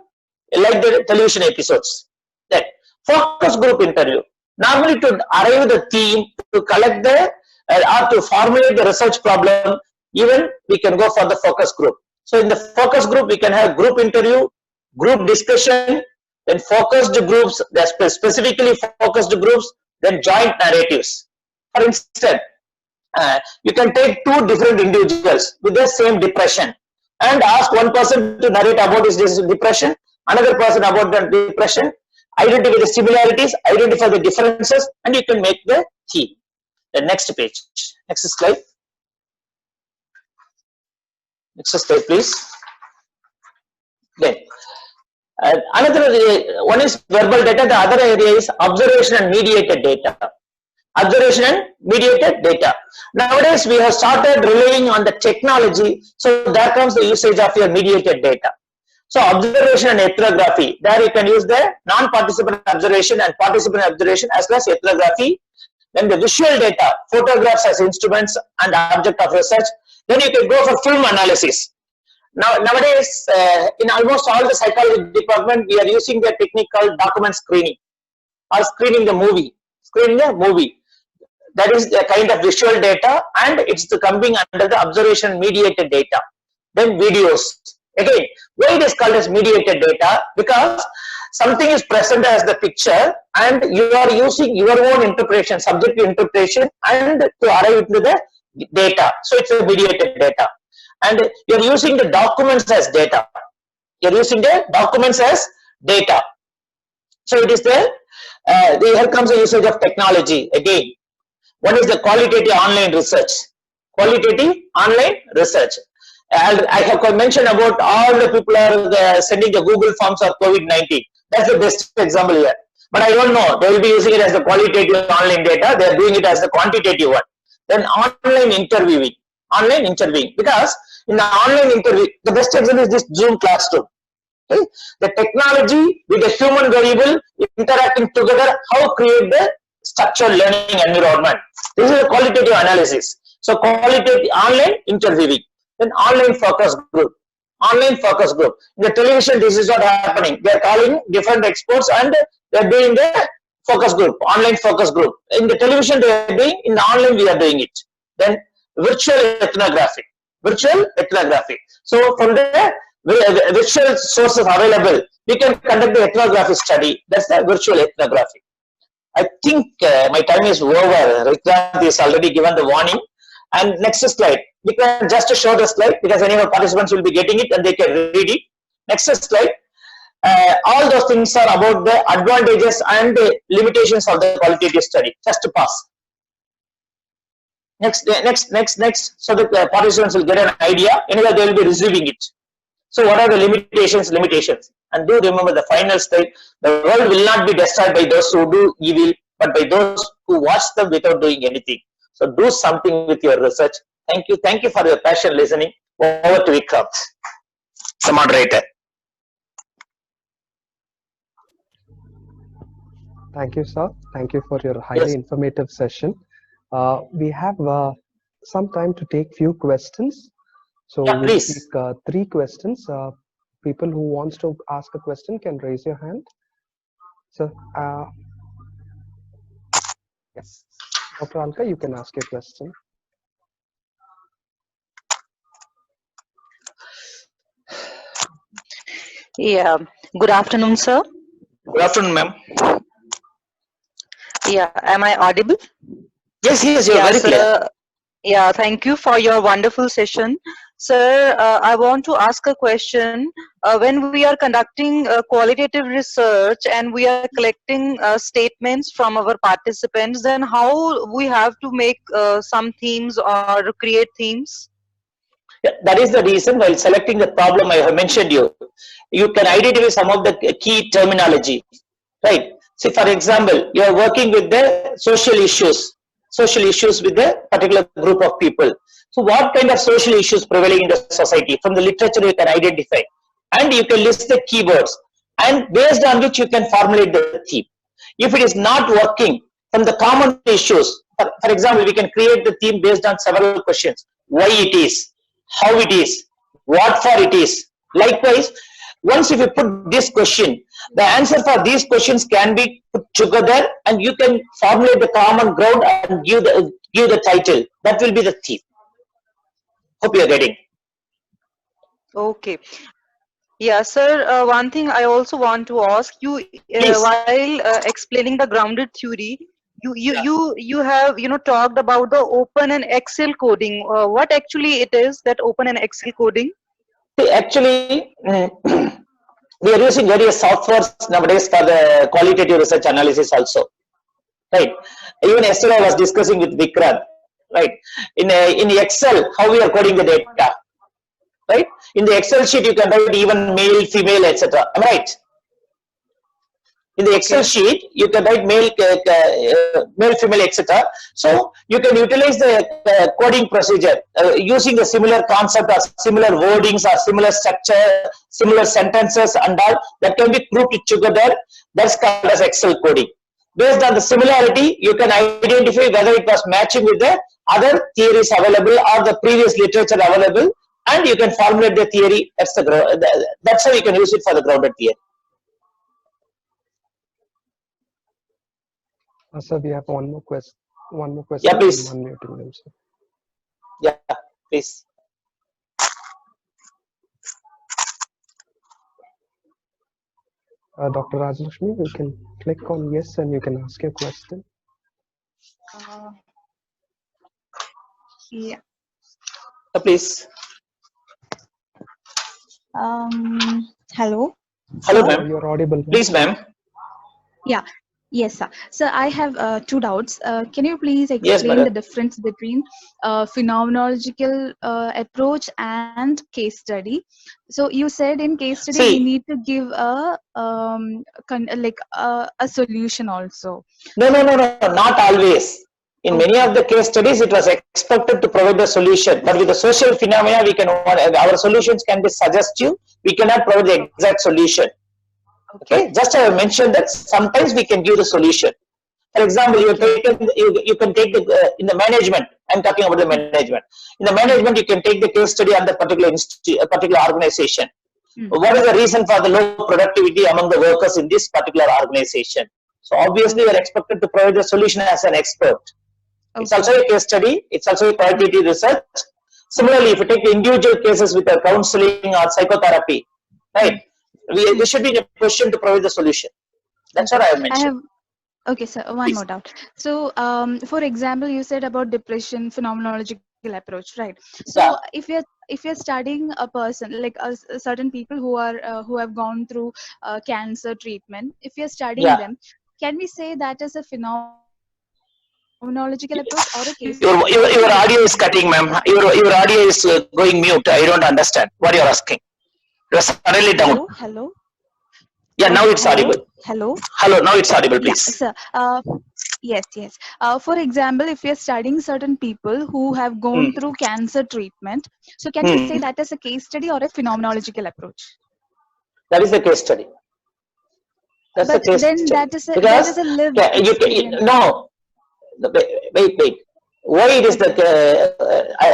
Speaker 2: like the television episodes. Then focus group interview. Normally, to arrive the theme, to collect the or to formulate the research problem, even we can go for the focus group. So in the focus group, we can have group interview, group discussion, then focused groups, specifically focused groups, then joint narratives. For instance, you can take two different individuals with the same depression and ask one person to narrate about his depression, another person about the depression, identify the similarities, identify the differences, and you can make the theme. The next page, next slide. Next slide, please. Then another one is verbal data. The other area is observation and mediated data. Nowadays, we have started relying on the technology. So there comes the usage of your mediated data. So observation and ethnography. There you can use the non-participant observation and participant observation as well as ethnography. Then the visual data, photographs as instruments and object of research. Then you can go for film analysis. Nowadays, in almost all the psychology department, we are using the technique called document screening or screening the movie. That is the kind of visual data, and it's coming under the observation mediated data. Then videos. Again, why it is called as mediated data? Because something is present as the picture, and you are using your own interpretation, subjective interpretation, and to arrive into the data. So it's a mediated data. And you are using the documents as data. So it is here comes the usage of technology again. One is the qualitative online research. I have mentioned about all the people are sending the Google Forms of COVID-19. That's the best example here. But I don't know. They will be using it as the qualitative online data. They are doing it as the quantitative one. Then online interviewing. Because in the online interview, the best example is this Zoom classroom. Okay? The technology with the human variable interacting together, how create the structured learning environment. This is a qualitative analysis. So qualitative online interviewing. Then online focus group. In the television, this is what happening. They are calling different experts and they are doing the focus group, online focus group. In the television, they are doing, in the online, we are doing it. Then virtual ethnography. So from the virtual sources available, we can conduct the ethnography study. That's the virtual ethnography. I think my time is over. Rikrant is already given the warning. And next slide. We can just show the slide because any of our participants will be getting it and they can read it. Next slide. All those things are about the advantages and the limitations of the qualitative study. Just to pass. next, so that the participants will get an idea. Anyway, they will be receiving it. So what are the limitations? And do remember the final state, the world will not be destroyed by those who do evil, but by those who watch them without doing anything. So do something with your research. Thank you for your passion listening. Over to Vikram, the moderator.
Speaker 4: Thank you, sir. Thank you for your highly informative session. We have some time to take few questions. So
Speaker 2: Yeah,
Speaker 4: we'll
Speaker 2: please.
Speaker 4: take 3 questions. People who wants to ask a question can raise your hand. So, yes, Dr. Alka, you can ask your question.
Speaker 5: Yeah, good afternoon, sir.
Speaker 2: Good afternoon, ma'am.
Speaker 5: Yeah, am I audible?
Speaker 2: Yes, you're
Speaker 5: Yeah,
Speaker 2: very
Speaker 5: sir.
Speaker 2: clear.
Speaker 5: Yeah, thank you for your wonderful session. Sir, I want to ask a question. When we are conducting qualitative research and we are collecting statements from our participants, then how we have to make some themes or create themes?
Speaker 2: Yeah, that is the reason while selecting the problem I have mentioned you can identify some of the key terminology, right? See, for example, you are working with the social issues with a particular group of people. So what kind of social issues prevailing in the society? From the literature you can identify, and you can list the keywords, and based on which you can formulate the theme. If it is not working, from the common issues, for example, we can create the theme based on several questions: why it is, how it is, what for it is. Likewise, once if you put this question, the answer for these questions can be put together, and you can formulate the common ground and give the title. That will be the theme. Hope you are getting.
Speaker 5: Okay. Yeah, sir. One thing I also want to ask you,
Speaker 2: Please.
Speaker 5: while explaining the grounded theory, you have talked about the Open and Excel coding. What actually it is, that Open and Excel coding?
Speaker 2: See, actually, we are using various softwares nowadays for the qualitative research analysis also, right? Even yesterday I was discussing with Vikrant, right? In Excel, how we are coding the data, right? In the Excel sheet, you can write even male, female, etc. Am I right? In the Excel
Speaker 5: Okay.
Speaker 2: sheet, you can write male, female, etc. So you can utilize the coding procedure using the similar concept or similar wordings or similar structure, similar sentences and all that can be grouped together. That's called as Excel coding. Based on the similarity, you can identify whether it was matching with the other theories available or the previous literature available, and you can formulate the theory. That's how you can use it for the grounded theory.
Speaker 4: Sir, we have one more question.
Speaker 2: Yeah,
Speaker 4: I'm
Speaker 2: please.
Speaker 4: unmuting them, sir.
Speaker 2: Yeah, please.
Speaker 4: Dr. Rajlakshmi, you can click on yes and you can ask your question.
Speaker 6: Yeah.
Speaker 2: Please.
Speaker 6: Hello.
Speaker 2: Hello,
Speaker 6: Sir?
Speaker 2: ma'am.
Speaker 4: You're audible, ma'am.
Speaker 2: Please, ma'am.
Speaker 6: Yeah. Yes, sir. So I have 2 doubts. Can you please
Speaker 2: Yes,
Speaker 6: explain
Speaker 2: madam.
Speaker 6: the difference between phenomenological approach and case study? So you said in case study we
Speaker 2: See,
Speaker 6: need to give a a solution also.
Speaker 2: no, not always. In many of the case studies, it was expected to provide the solution. But with the social phenomena, our solutions can be suggestive. We cannot provide the exact solution. Okay, just I have mentioned that sometimes we can give the solution. For example, you can take the in the management. I'm talking about the management. In the management, you can take the case study on the particular organization. What is the reason for the low productivity among the workers in this particular organization? So obviously, you are expected to provide the solution as an expert. It's also a case study. It's also a qualitative research. Similarly, if you take the individual cases with the counseling or psychotherapy, right? We should be in a position to provide the solution. That's what I have mentioned.
Speaker 6: Okay, so one more doubt. So, for example, you said about depression phenomenological approach, right? So,
Speaker 2: Yeah.
Speaker 6: if you're studying a person like certain people who have gone through cancer treatment, if you're studying
Speaker 2: Yeah.
Speaker 6: them, can we say that is a phenomenological phenomenological approach or a case
Speaker 2: Your,
Speaker 6: study?
Speaker 2: your, your audio is cutting, ma'am. Your audio is going mute. I don't understand what you're asking. You're suddenly down.
Speaker 6: Hello.
Speaker 2: Yeah, now
Speaker 6: Okay,
Speaker 2: it's audible.
Speaker 6: hello.
Speaker 2: Hello, now it's audible,
Speaker 6: Yeah,
Speaker 2: please.
Speaker 6: sir. Yes. For example, if you're studying certain people who have gone through cancer treatment, so can we say that as a case study or a phenomenological approach?
Speaker 2: That is the case study. That's
Speaker 6: But
Speaker 2: the case
Speaker 6: then
Speaker 2: study.
Speaker 6: that is
Speaker 2: Because
Speaker 6: a lived
Speaker 2: you
Speaker 6: experience.
Speaker 2: no, wait. Why it is
Speaker 6: Okay.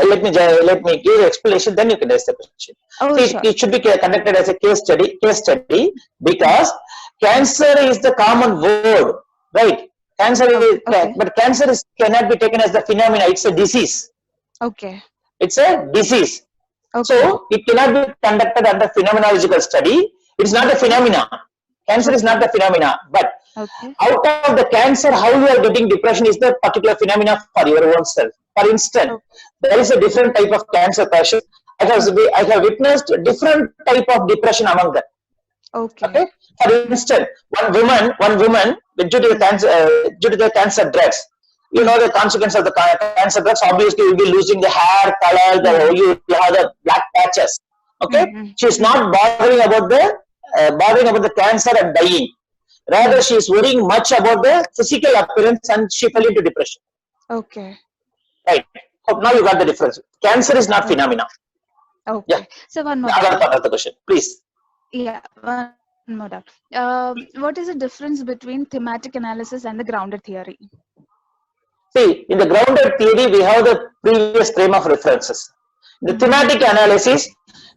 Speaker 2: let me give explanation. Then you can ask the question.
Speaker 6: Oh,
Speaker 2: See,
Speaker 6: sure.
Speaker 2: it should be conducted as a case study because cancer is the common word, right? Cancer is,
Speaker 6: Okay.
Speaker 2: but cancer cannot be taken as the phenomena. It's a disease.
Speaker 6: Okay.
Speaker 2: It's a disease.
Speaker 6: Okay.
Speaker 2: So it cannot be conducted under phenomenological study. It's not a phenomena. Cancer is not the phenomena, but
Speaker 6: Okay.
Speaker 2: out of the cancer, how you are getting depression is the particular phenomena for your own self. For instance, there is a different type of cancer patient. I have witnessed different type of depression among them. Okay. For instance, one woman due to the cancer drugs. You know the consequence of the cancer drugs. Obviously, you will be losing the hair color. You have the black patches. Okay, she is not bothering about the cancer and dying. Rather, she is worrying much about the physical appearance, and she fell into depression.
Speaker 6: Okay.
Speaker 2: Right. Hope now you got the difference. Cancer is not phenomena.
Speaker 6: Okay.
Speaker 2: Yeah.
Speaker 6: So one more.
Speaker 2: The other part of the question, please.
Speaker 6: Yeah, one more doubt. What is the difference between thematic analysis and the grounded theory?
Speaker 2: See, in the grounded theory, we have the previous frame of references. The thematic analysis,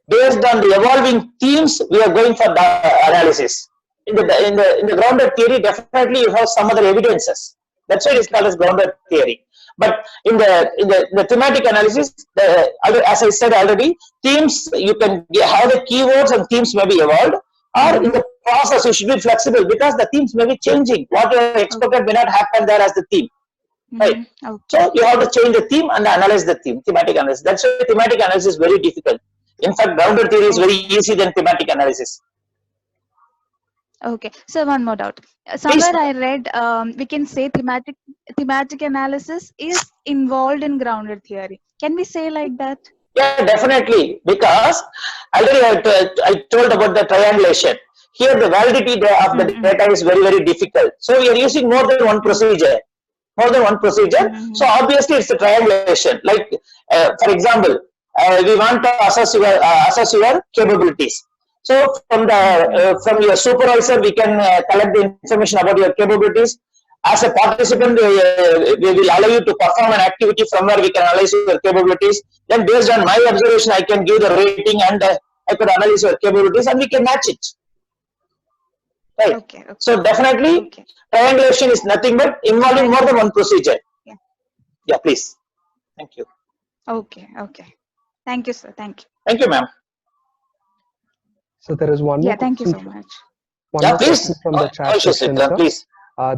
Speaker 2: based on the evolving themes, we are going for the analysis. In the grounded theory, definitely you have some other evidences. That's why it is called as grounded theory. But in the thematic analysis, as I said already, themes you can have the keywords and themes may be evolved, or in the process you should be flexible because the themes may be changing. What you expected may not happen there as the theme. Right. So you have to change the theme and analyze the theme, thematic analysis. That's why thematic analysis is very difficult. In fact, grounded theory is very easy than thematic analysis.
Speaker 6: Okay. So one more doubt. Somewhere I read we can say thematic analysis is involved in grounded theory. Can we say like that?
Speaker 2: Yeah, definitely. Because already I told about the triangulation. Here the validity of the data is very, very difficult. So we are using more than one procedure. So obviously it's a triangulation. Like for example, we want to assess your capabilities. So from your supervisor, we can collect the information about your capabilities. As a participant, we will allow you to perform an activity from where we can analyze your capabilities. Then based on my observation, I can give the rating and I could analyze your capabilities and we can match it. Right.
Speaker 6: Okay.
Speaker 2: So definitely, triangulation is nothing but involving more than one procedure. Yeah, please. Thank you.
Speaker 6: Okay. Thank you, sir. Thank you.
Speaker 2: Thank you, ma'am.
Speaker 4: So there is one more.
Speaker 6: Yeah, thank you so much.
Speaker 4: One more question from the chat section, sir.
Speaker 2: Please.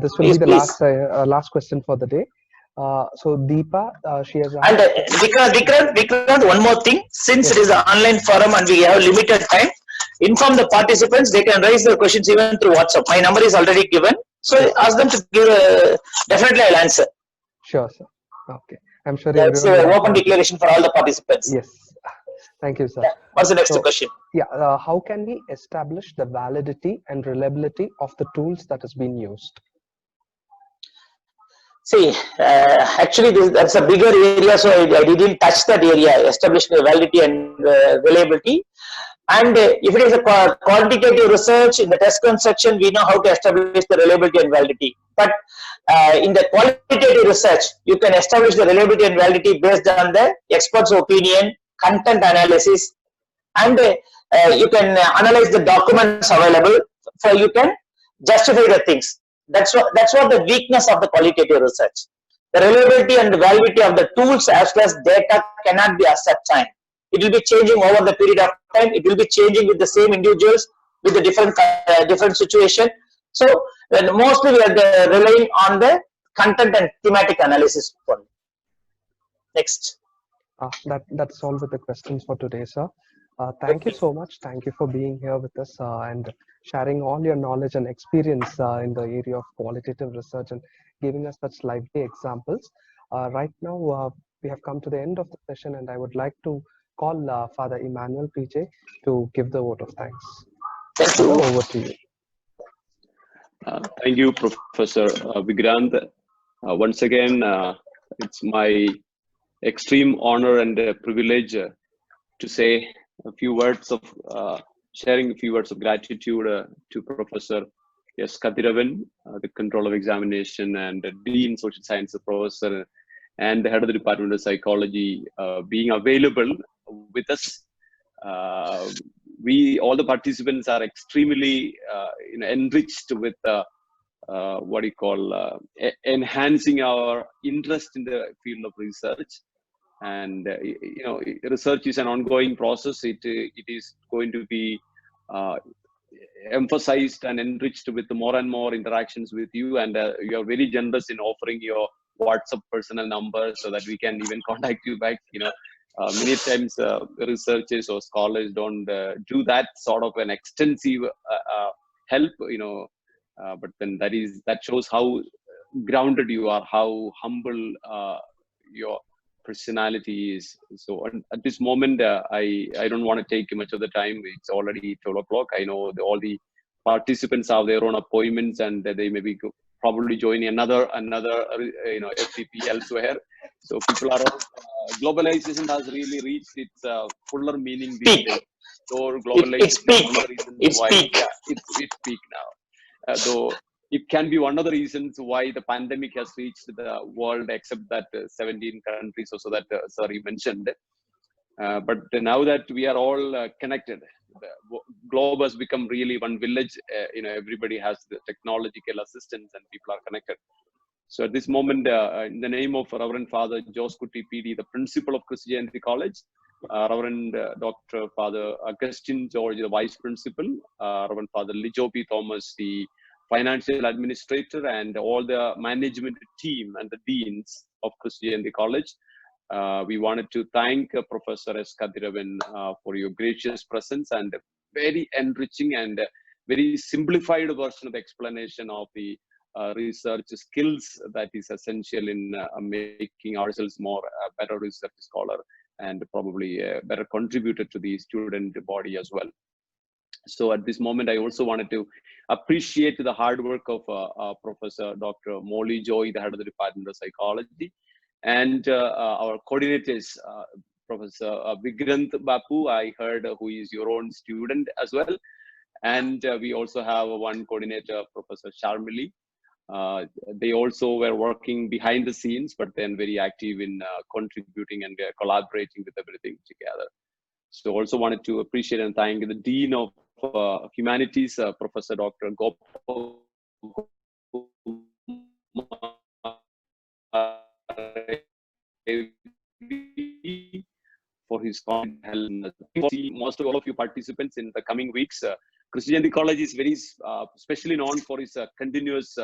Speaker 4: This will be the last question for the day. So Deepa, she has asked.
Speaker 2: And Vikrant, one more thing. Since it is an online forum and we have limited time, inform the participants they can raise their questions even through WhatsApp. My number is already given, so ask them to give. Definitely, I'll answer.
Speaker 4: Sure, sir. Okay, I'm sure
Speaker 2: it's an open declaration for all the participants.
Speaker 4: Yes. Thank you, sir.
Speaker 2: What's the next question?
Speaker 4: Yeah, how can we establish the validity and reliability of the tools that has been used?
Speaker 2: See, actually, that's a bigger area, so I didn't touch that area, establishing the validity and reliability. And if it is a quantitative research in the test construction, we know how to establish the reliability and validity. But in the qualitative research, you can establish the reliability and validity based on the expert's opinion, content analysis, and you can analyze the documents available, so you can justify the things. That's what the weakness of the qualitative research. The reliability and the validity of the tools as well as data cannot be ascertained. It will be changing over the period of time. It will be changing with the same individuals with the different situation. So mostly we are relying on the content and thematic analysis only. Next.
Speaker 4: That's all with the questions for today, sir. Thank you so much. Thank you for being here with us and sharing all your knowledge and experience in the area of qualitative research and giving us such lively examples. Right now, we have come to the end of the session, and I would like to call Father Emmanuel PJ to give the vote of thanks.
Speaker 2: Thank
Speaker 4: Father,
Speaker 2: you.
Speaker 4: over to you.
Speaker 3: Thank you, Professor Vigrant. Once again, it's my extreme honor and privilege to say a few words of sharing a few words of gratitude to Professor S. Kadiravan, the Control of Examination and Dean Social Sciences Professor, and the head of the Department of Psychology, being available with us. We all the participants are extremely enriched with what you call enhancing our interest in the field of research. And research is an ongoing process. It is going to be emphasized and enriched with more and more interactions with you, and you are very generous in offering your WhatsApp personal number so that we can even contact you back. Many times researchers or scholars don't do that sort of an extensive help, but then that shows how grounded you are, how humble your personality is. So at this moment, I don't want to take much of the time. It's already 12 o'clock. I know all the participants have their own appointments, and they may be probably joining another FDP elsewhere. So people are globalization has really reached its fuller meaning these days. So globalization is one of the reasons why it's peak now. Though it can be one of the reasons why the pandemic has reached the world, except that 17 countries or so that sir you mentioned. But now that we are all connected, the globe has become really one village. Everybody has the technological assistance and people are connected. So at this moment, in the name of Reverend Father Jos Kutty PD, the principal of Christianity College, Reverend Dr. Father Augustine George, the vice principal, Reverend Father Lijo P. Thomas, the financial administrator, and all the management team and the deans of Christianity College. We wanted to thank Professor S. Kadiravan for your gracious presence and very enriching and very simplified version of the explanation of the research skills that is essential in making ourselves more better research scholar and probably a better contributor to the student body as well. So at this moment, I also wanted to appreciate the hard work of Professor Dr. Molly Joy, the head of the Department of Psychology, and our coordinators, Professor Vigrant Bapu, I heard, who is your own student as well. And we also have one coordinator, Professor Sharmili. They also were working behind the scenes, but then very active in contributing and collaborating with everything together. So also wanted to appreciate and thank the Dean of Humanities, Professor Dr. Gopal, for his help. Most of all of you participants in the coming weeks. Christianity College is very specially known for its continuous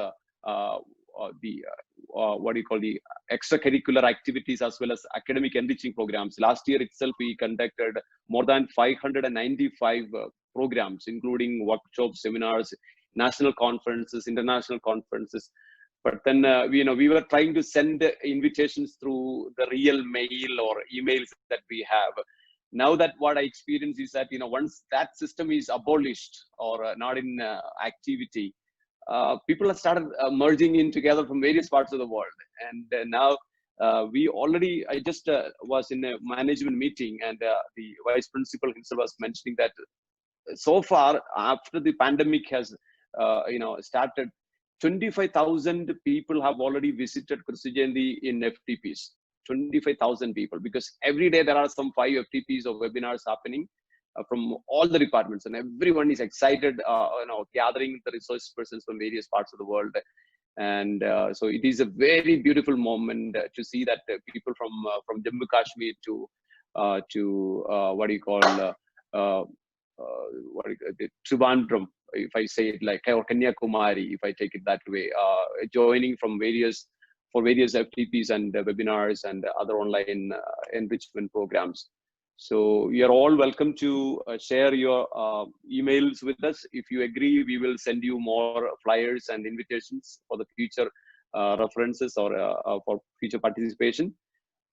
Speaker 3: what do you call the extracurricular activities as well as academic enriching programs. Last year itself, we conducted more than 595 programs, including workshops, seminars, national conferences, international conferences. But then, we were trying to send invitations through the real mail or emails that we have. Now that what I experience is that, once that system is abolished or not in activity, people have started merging in together from various parts of the world. And now I just was in a management meeting, and the vice principal himself was mentioning that so far, after the pandemic has started, 25,000 people have already visited Christianity in FTPs. 25,000 people, because every day there are some 5 FTPs or webinars happening from all the departments, and everyone is excited, gathering the resource persons from various parts of the world. And so it is a very beautiful moment to see that people from Jammu Kashmir to what do you call Trivandrum, if I say it like, or Kanyakumari, if I take it that way, joining from various FTPs and webinars and other online enrichment programs.
Speaker 7: So you are all welcome to share your emails with us. If you agree, we will send you more flyers and invitations for the future references or for future participation.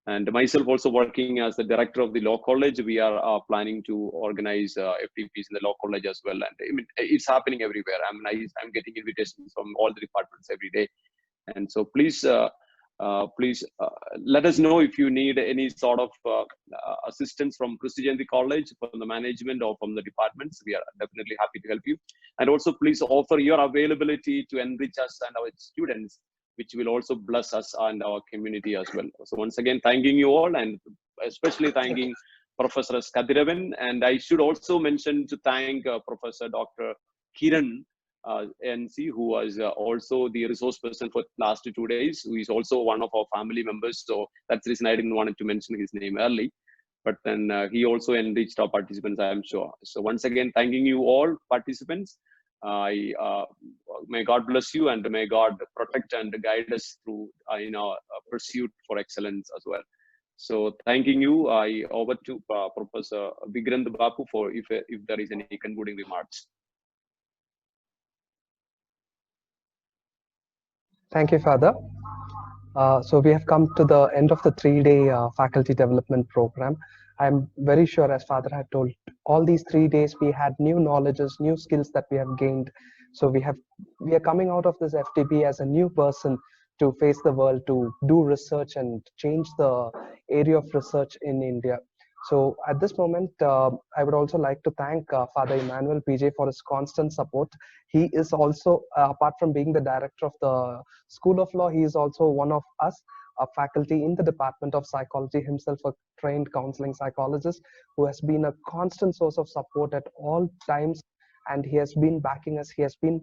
Speaker 7: And myself also working as the director of the law college, we are planning to organize FDPs in the law college as well. And I mean, it's happening everywhere. I'm getting invitations from all the departments every day. And so please let us know if you need any sort of assistance from Prestigianti College, from the management or from the departments. We are definitely happy to help you. And also please offer your availability to enrich us and our students, which will also bless us and our community as well. So once again, thanking you all, and especially thanking Professor Kadiravan. And I should also mention to thank Professor Dr. Kiran NC, who was also the resource person for last 2 days, who is also one of our family members. So that's the reason I didn't want to mention his name early. But then he also enriched our participants, I am sure. So once again, thanking you all participants. May God bless you, and may God protect and guide us through in our pursuit for excellence as well. So thanking you, I over to Professor Vigrand Bapu for if there is any concluding remarks.
Speaker 4: Thank you, Father. So we have come to the end of the 3-day faculty development program. I'm very sure, as Father had told, all these 3 days we had new knowledges, new skills that we have gained. So we are coming out of this FDP as a new person to face the world, to do research and change the area of research in India. So at this moment, I would also like to thank Father Emmanuel PJ for his constant support. He is also, apart from being the director of the School of Law, he is also one of us, a faculty in the Department of Psychology, himself a trained counseling psychologist who has been a constant source of support at all times, and he has been backing us. He has been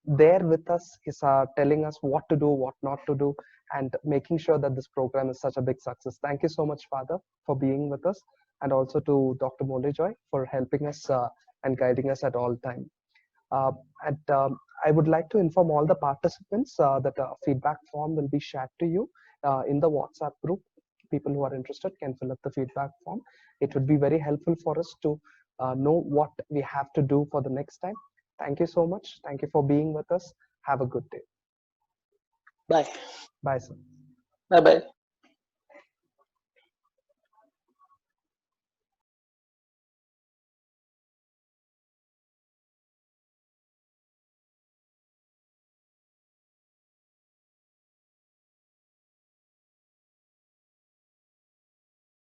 Speaker 4: there with us. He's telling us what to do, what not to do, and making sure that this program is such a big success. Thank you so much, Father, for being with us, and also to Dr. Molejoy for helping us and guiding us at all time. I would like to inform all the participants that a feedback form will be shared to you in the WhatsApp group. People who are interested can fill up the feedback form. It would be very helpful for us to know what we have to do for the next time. Thank you so much. Thank you for being with us. Have a good day.
Speaker 2: Bye.
Speaker 4: Bye, sir.
Speaker 2: Bye-bye.